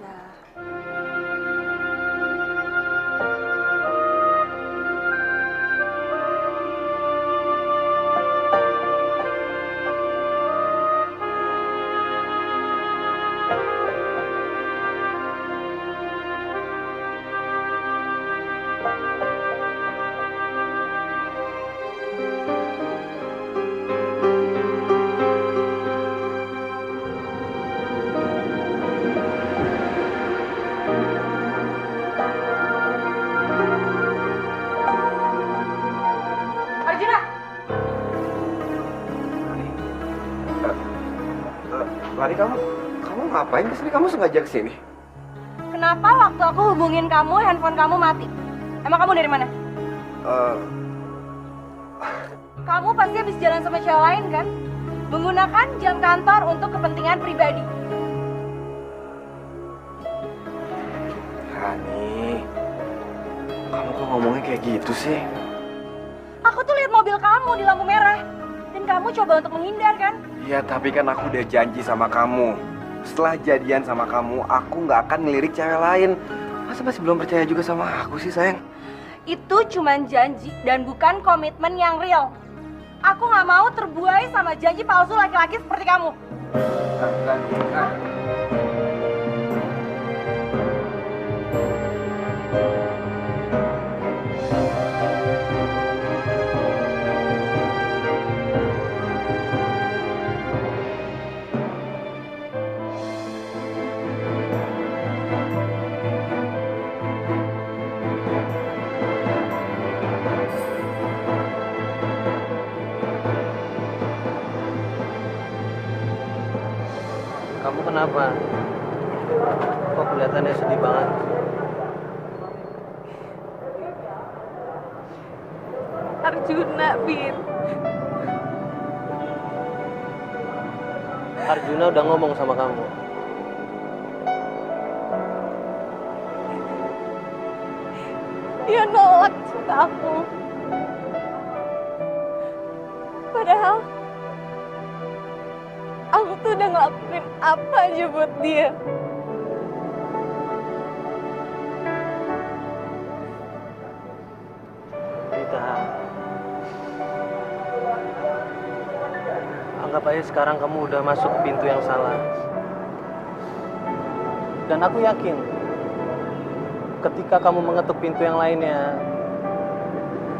Lari, kamu ngapain kesini? Kamu sengaja kesini? Kenapa waktu aku hubungin kamu, handphone kamu mati? Emang kamu dari mana? Kamu pasti habis jalan sama cewek lain kan? Menggunakan jam kantor untuk kepentingan pribadi. Rani, kamu kok ngomongnya kayak gitu sih? Aku tuh lihat mobil kamu di lampu merah. Dan kamu coba untuk menghindar kan? Ya, tapi kan aku udah janji sama kamu. Setelah jadian sama kamu, aku nggak akan ngelirik cewek lain. Masa masih belum percaya juga sama aku sih, sayang? Itu cuman janji dan bukan komitmen yang real. Aku nggak mau terbuai sama janji palsu laki-laki seperti kamu. Kamu kenapa? Kok kelihatannya sedih banget? Arjuna, Bin. Arjuna udah ngomong sama kamu. Dia nolak cinta aku. Padahal aku tuh udah ngelakuin apa aja buat dia. Rita, anggap aja sekarang kamu udah masuk ke pintu yang salah. Dan aku yakin, ketika kamu mengetuk pintu yang lainnya,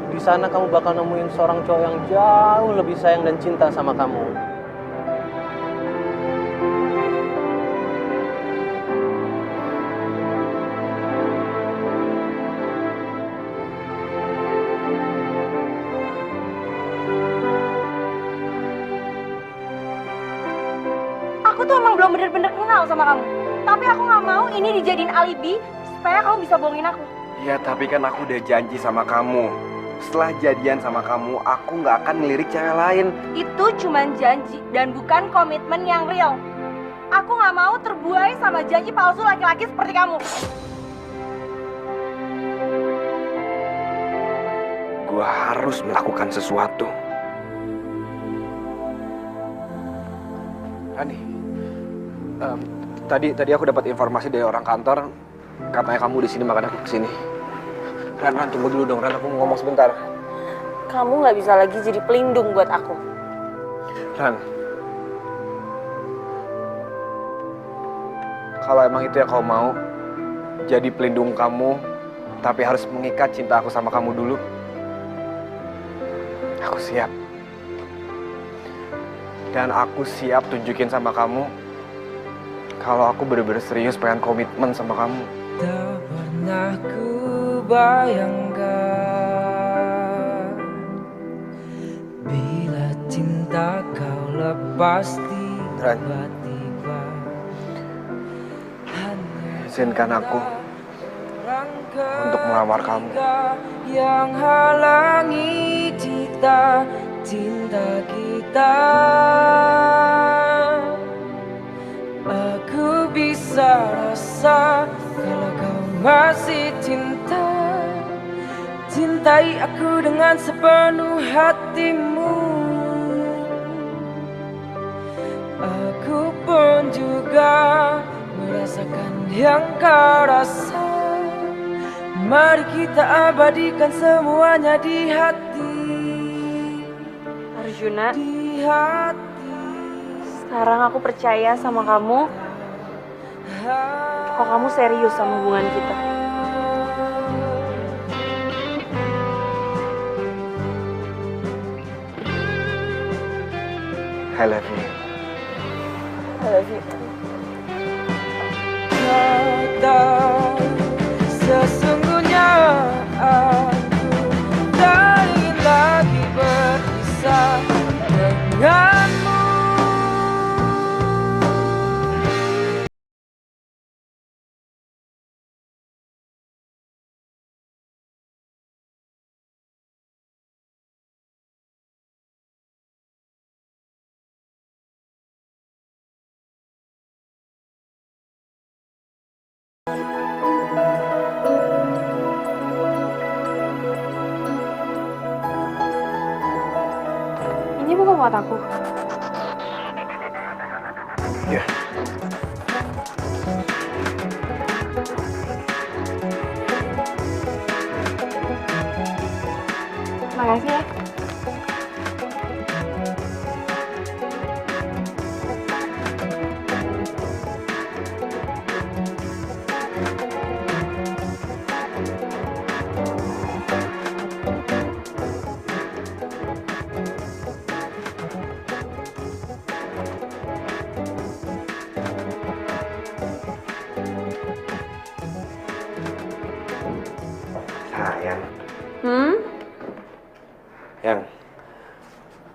di sana kamu bakal nemuin seorang cowok yang jauh lebih sayang dan cinta sama kamu. Aku tuh emang belum bener-bener kenal sama kamu. Tapi aku nggak mau ini dijadiin alibi supaya kamu bisa bohongin aku. Ya tapi kan aku udah janji sama kamu. Setelah jadian sama kamu, aku nggak akan ngelirik cewek lain. Itu cuman janji dan bukan komitmen yang real. Aku nggak mau terbuai sama janji palsu laki-laki seperti kamu. Gua harus melakukan sesuatu. Rani, tadi aku dapat informasi dari orang kantor, katanya kamu di sini makanya aku kesini. Ran, tunggu dulu dong, Ran, aku mau ngomong sebentar. Kamu nggak bisa lagi jadi pelindung buat aku. Ran, kalau emang itu yang kau mau, jadi pelindung kamu, tapi harus mengikat cinta aku sama kamu dulu, aku siap. Dan aku siap tunjukin sama kamu kalau aku bener-bener serius pengen komitmen sama kamu. Tak pernah ku bayangkan bila cinta kau lepas tiba-tiba. Izinkan aku untuk melamar kamu. Yang halangi cinta kita. Aku bisa rasa kalau kau masih cintai aku dengan sepenuh hatimu. Aku pun juga merasakan yang kau rasa. Mari kita abadikan semuanya di hati. Arjuna, Di hati. sekarang aku percaya sama kamu. Kok kamu serius sama hubungan kita? I love you. I love you. Sesungguhnya aku tak ingin lagi berpisah denganmu. Ini bukan buat aku. Ya. Makasih ya. Sayang. Yang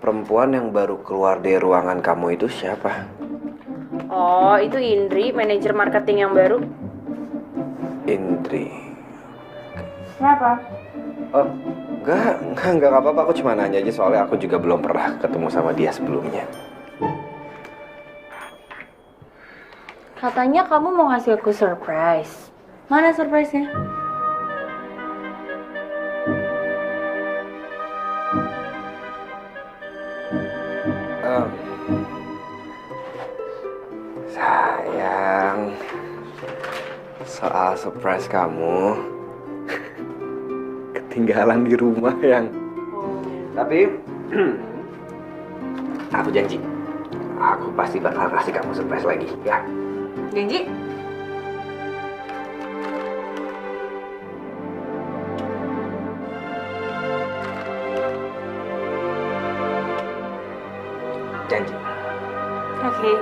perempuan yang baru keluar dari ruangan kamu itu siapa? Oh, itu Indri, manajer marketing yang baru. Indri. Kenapa? Oh, enggak apa-apa. Aku cuma nanya aja soalnya aku juga belum pernah ketemu sama dia sebelumnya. Katanya kamu mau ngasih aku surprise. Mana surprise-nya? Sayang, soal surprise kamu ketinggalan di rumah yang. Tapi aku janji, aku pasti bakal kasih kamu surprise lagi, ya. Janji? Janji. Oke.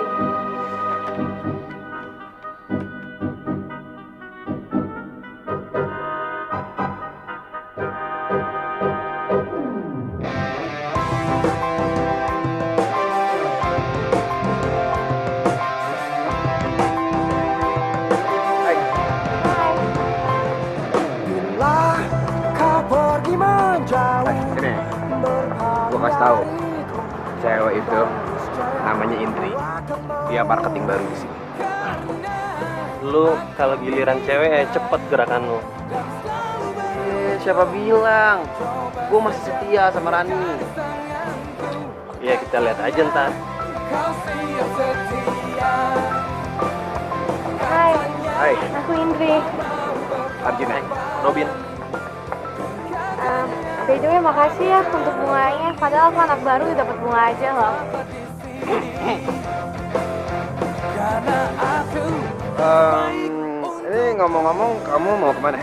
Ini, gua kasih tahu. Cewek itu namanya Indri. Dia marketing baru di sini. Lu kalau giliran cewek cepet gerakan lu. Siapa bilang? Gua masih setia sama Rani. Ya kita lihat aja ntar. Hai, Hai, aku Indri. Arjuna. Robin. By the way, makasih ya untuk bunganya. Padahal aku anak baru dapat bunga aja loh. Ini ngomong-ngomong, kamu mau kemana?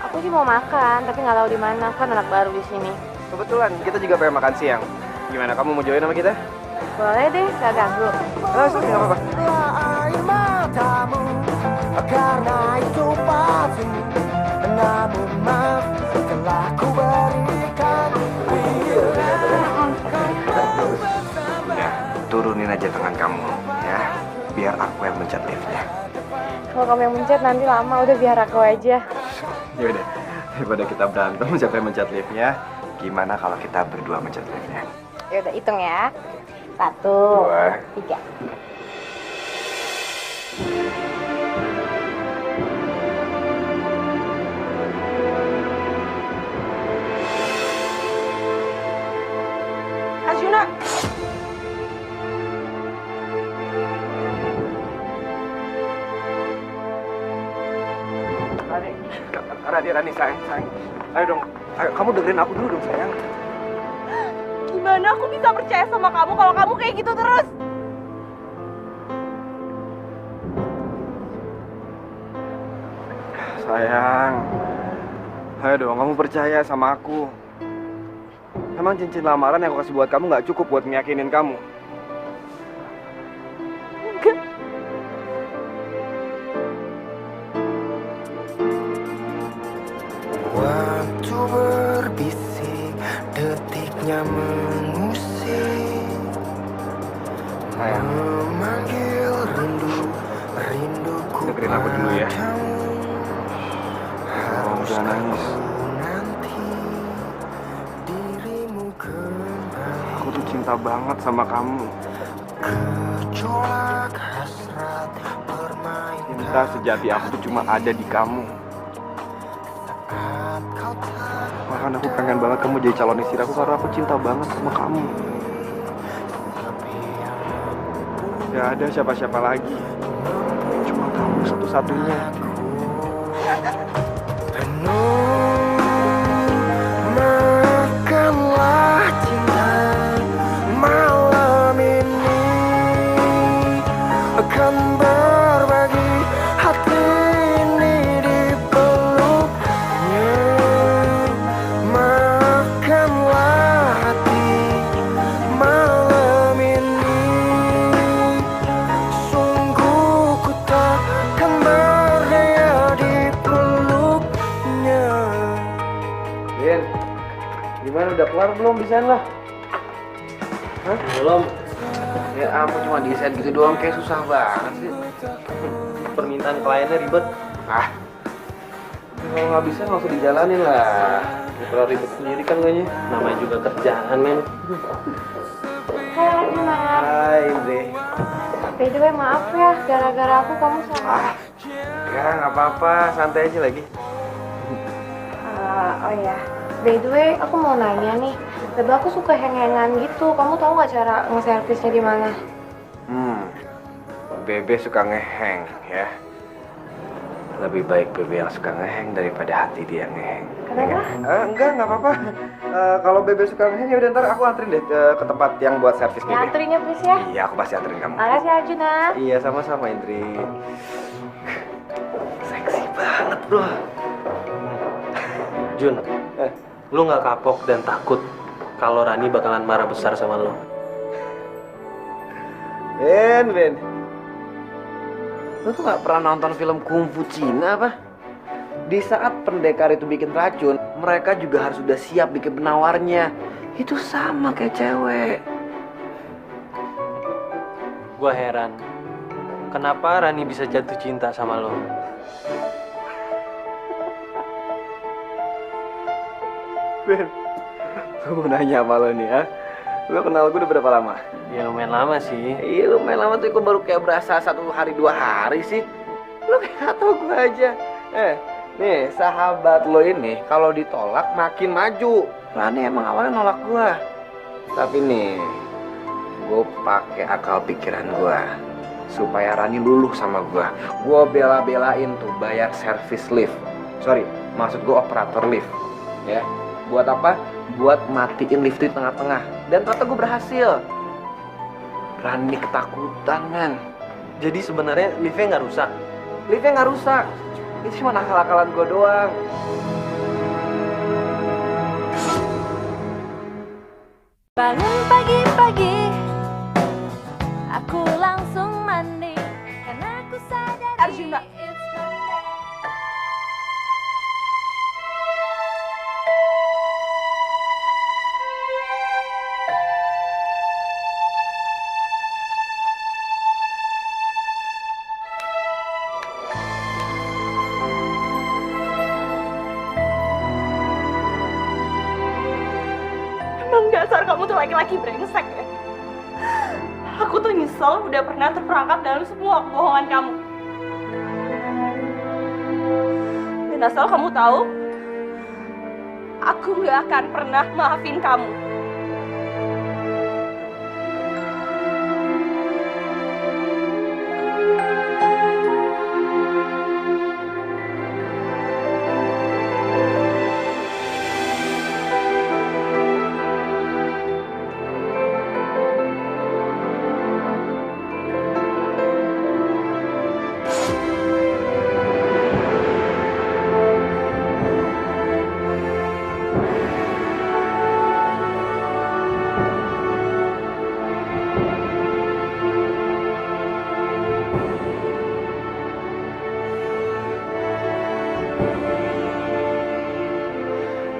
Aku sih mau makan, tapi nggak tahu di mana. Kan anak baru di sini. Kebetulan kita juga pengen makan siang. Gimana, kamu mau join sama kita? Boleh deh, gak ganggu. Sorry, nggak apa-apa. Karena itu palsu, namun maaf telah ku berikan. Udah, turunin aja tangan kamu, ya. Biar aku yang mencet liftnya. Kalau kamu yang mencet nanti lama, udah biar aku aja. Yaudah, daripada kita berantem siapa yang mencet liftnya, gimana kalau kita berdua mencet liftnya? Ya udah, hitung ya. 1, 2, 3. Arjuna. Rani, sayang. Ayo dong, ayo, kamu dengerin aku dulu dong, sayang. Gimana aku bisa percaya sama kamu kalau kamu kayak gitu terus? Sayang, ayo dong, kamu percaya sama aku. Emang cincin lamaran yang aku kasih buat kamu nggak cukup buat ngeyakinin kamu? Enggak. Waktu berbisik, detiknya mengusik. Sayang, Memanggil rinduku dengerin aku dulu ya. Oh, jangan nangis. nanti dirimu kembali. Aku tuh cinta banget sama kamu. Gejolak hasrat bermain Cinta sejati aku tuh cuma ada di kamu. saat kau tak Bahkan aku pengen banget kamu jadi calon istri aku karena aku cinta banget sama kamu. Gak ada siapa-siapa lagi. Cuma kamu satu-satunya. makanlah cinta malam ini akan berbagi hati ini di peluknya. Makanlah hati malam ini, sungguh ku takkan berdaya di peluknya. Din, gimana udah kelar belum desain lah? Hah? Belum. Ya ampun, cuma desain gitu doang kayak susah banget sih. Permintaan kliennya ribet. Ah, kalau nggak bisa nggak usah dijalanin lah. Kalau ribet sendiri kan kayaknya. Namanya juga kerjaan, men. Hai Arjuna. Hai, Indri. By the way, maaf ya, gara-gara aku kamu sama. Ya nggak apa-apa, santai aja lagi. Oh ya, by the way, aku mau nanya nih. Bebe aku suka hang-hangan gitu. Kamu tahu nggak cara nge-servisnya di mana? Bebe suka ngeheng ya. Lebih baik Bebe yang suka ngeheng daripada hati dia ngeheng. Kenapa? Nggak apa-apa. Kalau Bebe suka ngeheng ya udah ntar aku anterin deh ke tempat yang buat servis Bebe. Ya, anterin ya please ya. Iya, aku pasti anterin kamu. Makasih Arjuna. Iya, sama-sama Indri. Seksi banget bro. Jun, lu nggak kapok dan takut kalau Rani bakalan marah besar sama lo? Ben. Lu tuh gak pernah nonton film kungfu Cina apa? Di saat pendekar itu bikin racun, mereka juga harus udah siap bikin penawarnya. Itu sama kayak cewek. Gua heran, kenapa Rani bisa jatuh cinta sama lo? Ben, gue mau nanya sama lo nih ya. Lo kenal gue udah berapa lama? Ya lumayan lama sih. Iya, lumayan lama tuh, kok baru kayak berasa 1 hari 2 hari sih. Lo kayak tau gue aja. Nih sahabat lo ini kalau ditolak makin maju. Rani emang awalnya nolak gue. Tapi nih, gue pakai akal pikiran gue supaya Rani luluh sama gue. Gue bela-belain tuh bayar service lift. Sorry, maksud gue operator lift. Ya, buat apa? Buat matiin lift di tengah-tengah. Dan ternyata gue berhasil. Rani ketakutan, men. Jadi sebenarnya liftnya nggak rusak? Liftnya nggak rusak. Itu cuma akal-akalan gue doang. Bangun pagi-pagi, aku langsung mandi karena aku sadar Arjuna. Emang dasar kamu tuh laki-laki brengsek ya? Aku tuh nyesel udah pernah terperangkap dalam semua kebohongan kamu. Dan asal kamu tahu, aku gak akan pernah maafin kamu.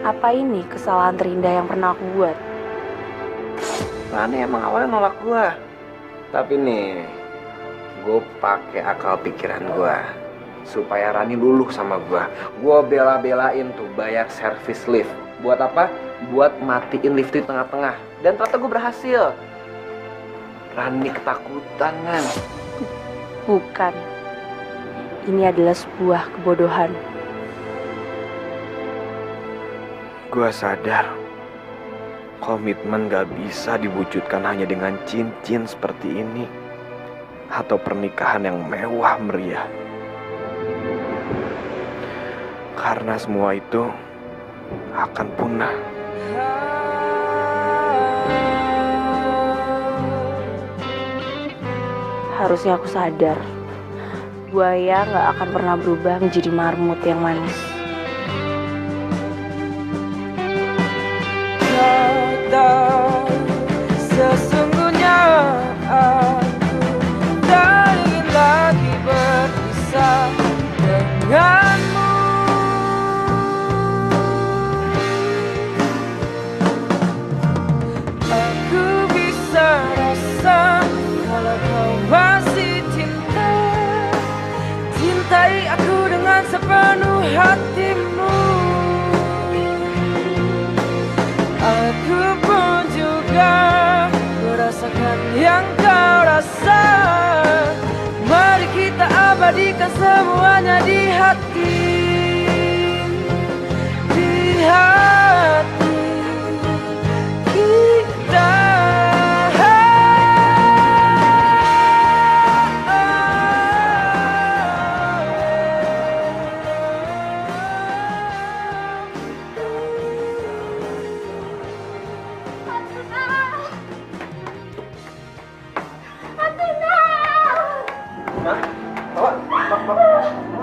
Apa ini kesalahan terindah yang pernah aku buat? Rani emang awalnya nolak gue. Tapi nih, gue pakai akal pikiran gue supaya Rani luluh sama gue. Gue bela-belain tuh bayar service lift. Buat apa? Buat matiin lift di tengah-tengah. Dan ternyata gue berhasil. Rani ketakutan, kan? Bukan. Ini adalah sebuah kebodohan. Gue sadar komitmen gak bisa diwujudkan hanya dengan cincin seperti ini atau pernikahan yang mewah meriah. Karena semua itu akan punah. Harusnya aku sadar, buaya gak akan pernah berubah menjadi marmut yang manis. Sesungguhnya aku tak ingin lagi berpisah denganmu. Aku bisa rasa kalau kau masih cintai aku dengan sepenuh hatimu. Aku pun juga merasakan yang kau rasa. abadikan semuanya di hati, di hati kita.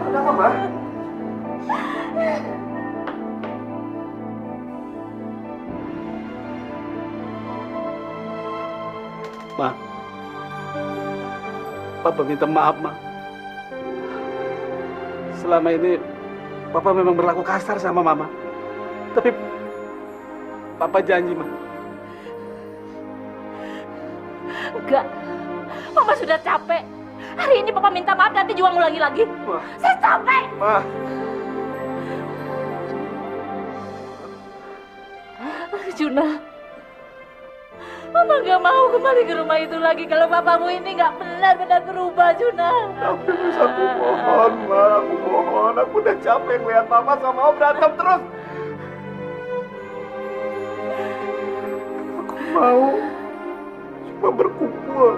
Kenapa, Mbak? Ma, Papa minta maaf, Ma. Selama ini Papa memang berlaku kasar sama Mama. Tapi Papa janji, Ma. Enggak, Mama sudah capek. Hari ini Papa minta maaf, nanti juga ngulangi lagi. Ma. Saya capek. Ma. Juna, Mama gak mau kembali ke rumah itu lagi kalau papamu ini gak benar-benar berubah, Juna. Tapi aku mohon, Ma. Aku mohon. Aku udah capek ngeliat Mama sama Om berantem terus. Aku mau cuma berkumpul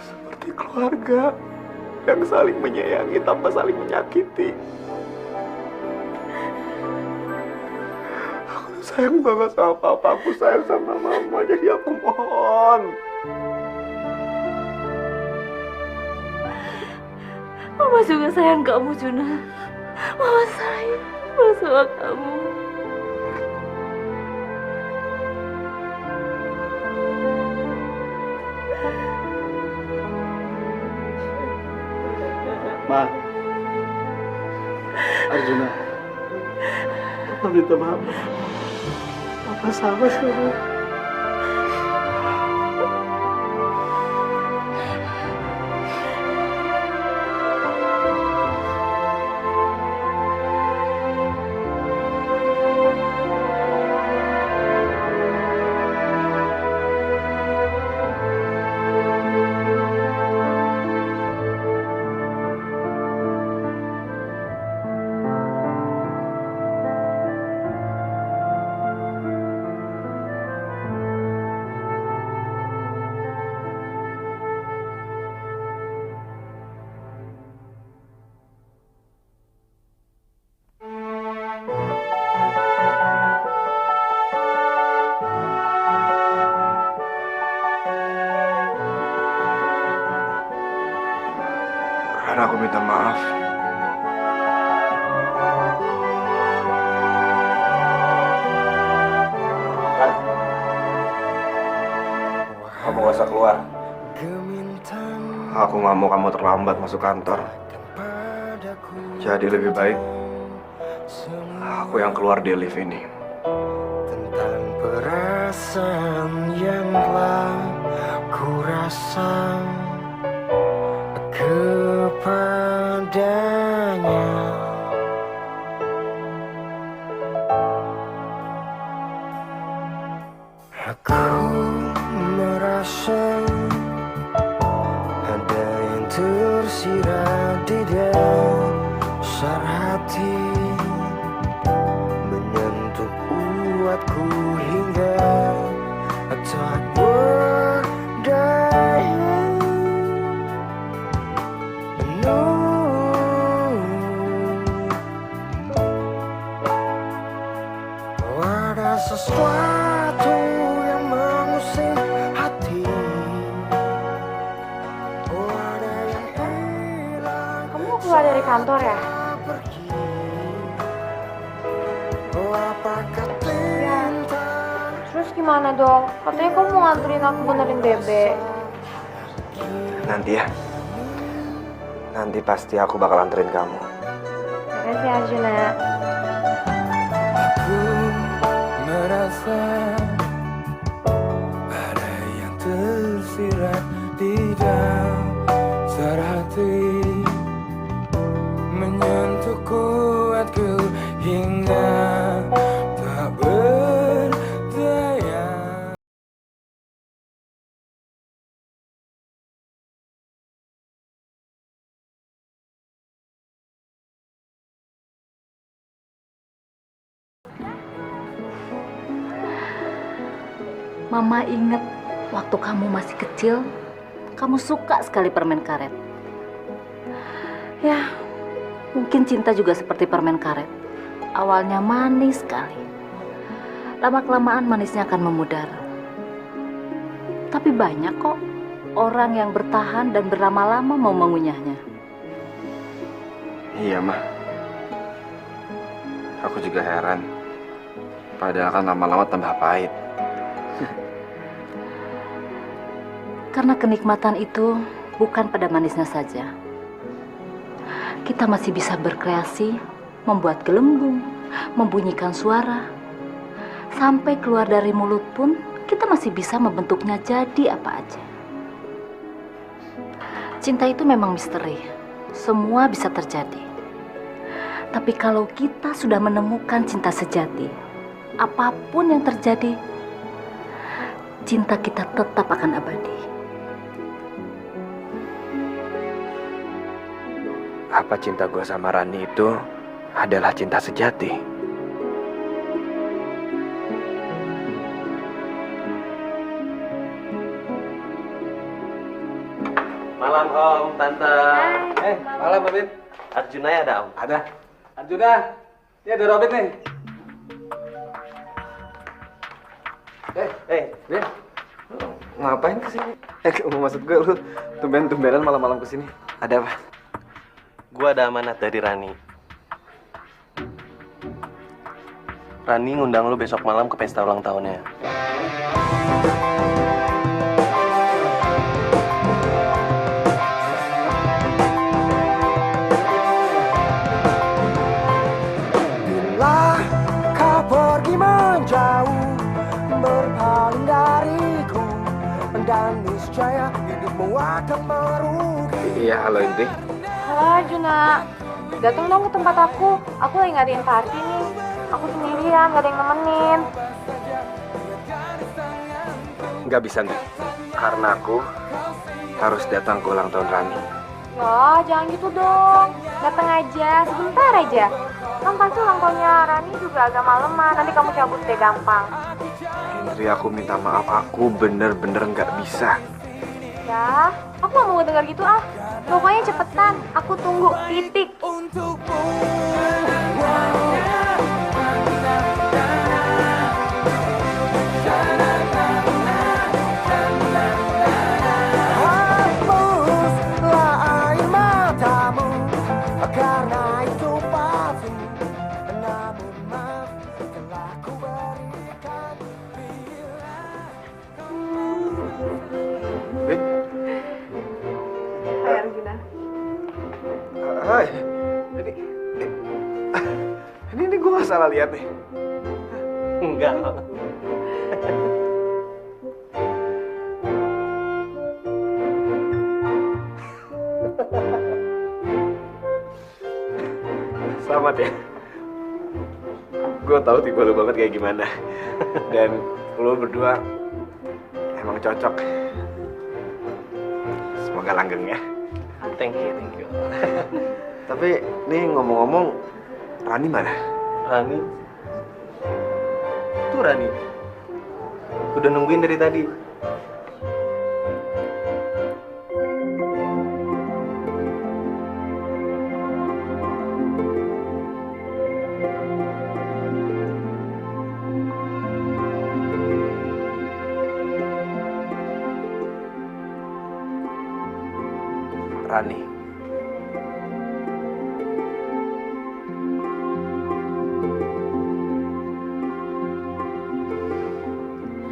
seperti keluarga yang saling menyayangi tanpa saling menyakiti. Aku sayang banget sama Papa, aku sayang sama Mama, jadi aku mohon. Mama juga sayang kamu, Juna. Mama sayang sama kamu. Ma, Arjuna, Papa minta maaf. Papa salah sama. Karena aku minta maaf. Kamu gak usah keluar. Aku gak mau kamu terlambat masuk kantor. Jadi lebih baik aku yang keluar di lift ini. Tentang perasaan yang telah ku rasa kepadanya. Aku merasa ada yang tersirat di dasar hati, menyentuh kuatku hingga tak berdaya. Ada sesuatu yang mengusik hati. Ada yang hilang. Kamu mau keluar dari kantor ya? Pergi. Apakah Ya. Terus gimana dong? Katanya kamu mau nganterin aku benerin bebek. Nanti ya. Nanti pasti aku bakal anterin kamu. Makasih Arjuna. aku merasa ada yang tersirat di dasar hati, menyentuh kuatku hingga Mama inget waktu kamu masih kecil, kamu suka sekali permen karet. Ya, mungkin cinta juga seperti permen karet. Awalnya manis sekali. Lama-kelamaan manisnya akan memudar. Tapi banyak kok orang yang bertahan dan berlama-lama mau mengunyahnya. Iya, Ma. Aku juga heran. Padahal kan lama-lama tambah pahit. Karena kenikmatan itu bukan pada manisnya saja. Kita masih bisa berkreasi, membuat gelembung, membunyikan suara. Sampai keluar dari mulut pun kita masih bisa membentuknya jadi apa aja. Cinta itu memang misteri. Semua bisa terjadi. Tapi kalau kita sudah menemukan cinta sejati, apapun yang terjadi, cinta kita tetap akan abadi. Apa cinta gue sama Rani itu adalah cinta sejati? Malam Om, Tante. Malam Robin. Arjuna ya ada Om? Ada. Arjuna, ini ada Robin nih. Ben, ngapain kesini? Maksud gue lu tumben-tumbenan malam-malam kesini. Ada apa? Gua ada amanat dari Rani. Rani ngundang lu besok malam ke pesta ulang tahunnya. Bila kau pergi menjauh, berpaling dariku, dan niscaya hidupmu akan merugi. Iya, halo Indri. Halo Juna, datang dong ke tempat aku. Aku lagi ngadain party nih. Aku sendirian, gak ada yang nemenin. Nggak bisa, Indri. Karena aku harus datang ke ulang tahun Rani. Ya, jangan gitu dong. Datang aja, sebentar aja. Kan pasti ulang tahunnya Rani juga agak maleman. Nanti kamu cabut deh gampang. Indri, aku minta maaf. Aku bener-bener nggak bisa. Ya, aku gak mau denger gitu ah. Pokoknya cepetan, aku tunggu, titik. Hapuslah air matamu, karena itu palsu. Namun maaf telah ku berikan Ben, Hai Arjuna. hai. Ini gue nggak salah lihat nih. Enggak. Selamat ya. Gue tahu tipe lu banget kayak gimana. Dan lu berdua emang cocok. Semoga langgeng ya. Thank you. Tapi nih ngomong-ngomong, Rani mana? Rani? Tuh Rani. Udah nungguin dari tadi. Rani.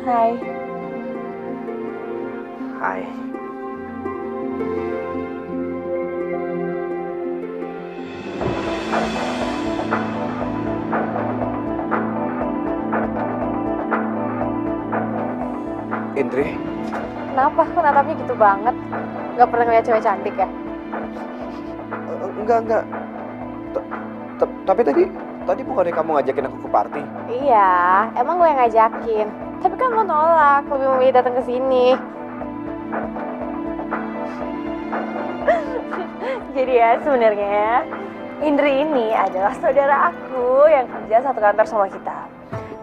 Hai. Hai. Indri, Kenapa? Kok natapnya gitu banget? Gak pernah ngeliat cewek cantik ya? enggak. Tapi tadi bukannya kamu ngajakin aku ke party? Iya, emang gue yang ngajakin. Tapi kan lo nolak, lebih memilih datang ke sini. Jadi ya sebenarnya Indri ini adalah saudara aku yang kerja satu kantor sama kita.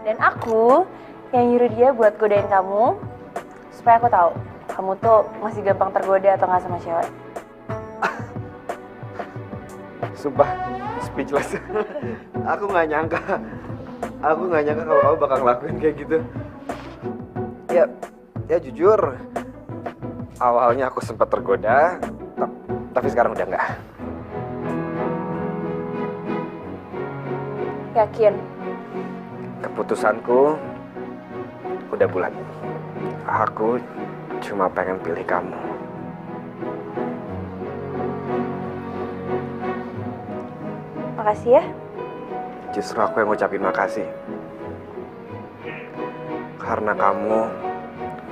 Dan aku yang nyuruh dia buat godain kamu supaya aku tahu kamu tuh masih gampang tergoda atau nggak sama cewek. Sumpah, speechless. Aku nggak nyangka kalau kamu bakal ngelakuin kayak gitu. Ya jujur, awalnya aku sempat tergoda, tapi sekarang udah nggak. Yakin? Keputusanku udah bulat. Aku cuma pengen pilih kamu. Makasih ya. Justru aku yang ngucapin makasih. Karena kamu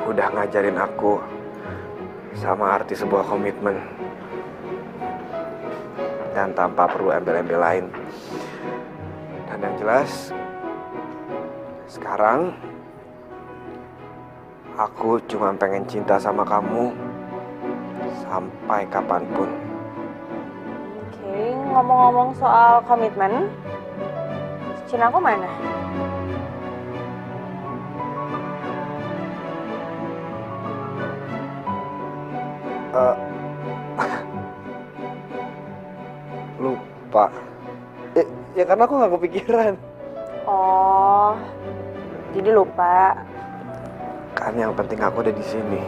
udah ngajarin aku sama arti sebuah komitmen. Dan tanpa perlu embel-embel lain. Dan yang jelas, sekarang aku cuma pengen cinta sama kamu sampai kapanpun. Oke, ngomong-ngomong soal komitmen, cincin aku mana? Lupa. Ya karena aku nggak kepikiran. Oh, jadi lupa. Kan yang penting aku ada di sini.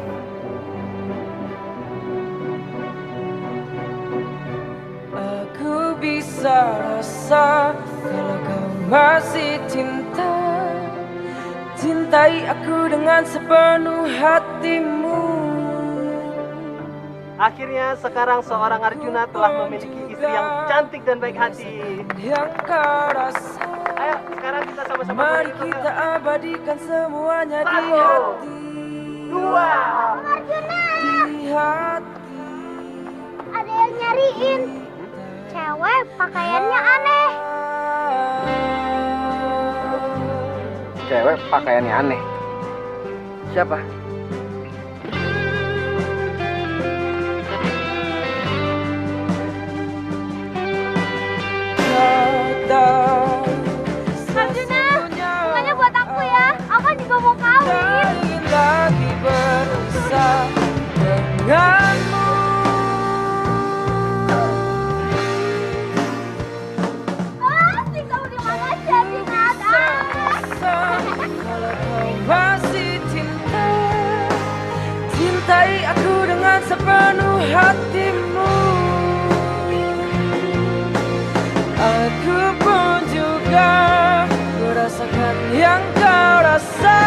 Aku bisa rasa kalau kau masih cintai aku dengan sepenuh hatimu. Akhirnya sekarang seorang Arjuna telah memiliki istri yang cantik dan baik hati. Yang kau rasa. Ayo sekarang kita sama-sama Mari berhitung, kita yuk. abadikan semuanya di 1, hati. 2. Di hati. Ada yang nyariin. Cewek pakaiannya aneh. Cewek pakaiannya aneh. Siapa? Arjuna, bunganya buat aku ya. Aku juga mau kawin. Ingin lagi berusaha denganmu. Asik kamu di mana jadi nada. Kalau kau masih cintai aku dengan sepenuh hatimu. Aku pun juga merasakan yang kau rasa.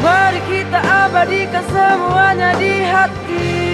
Mari kita abadikan semuanya di hati.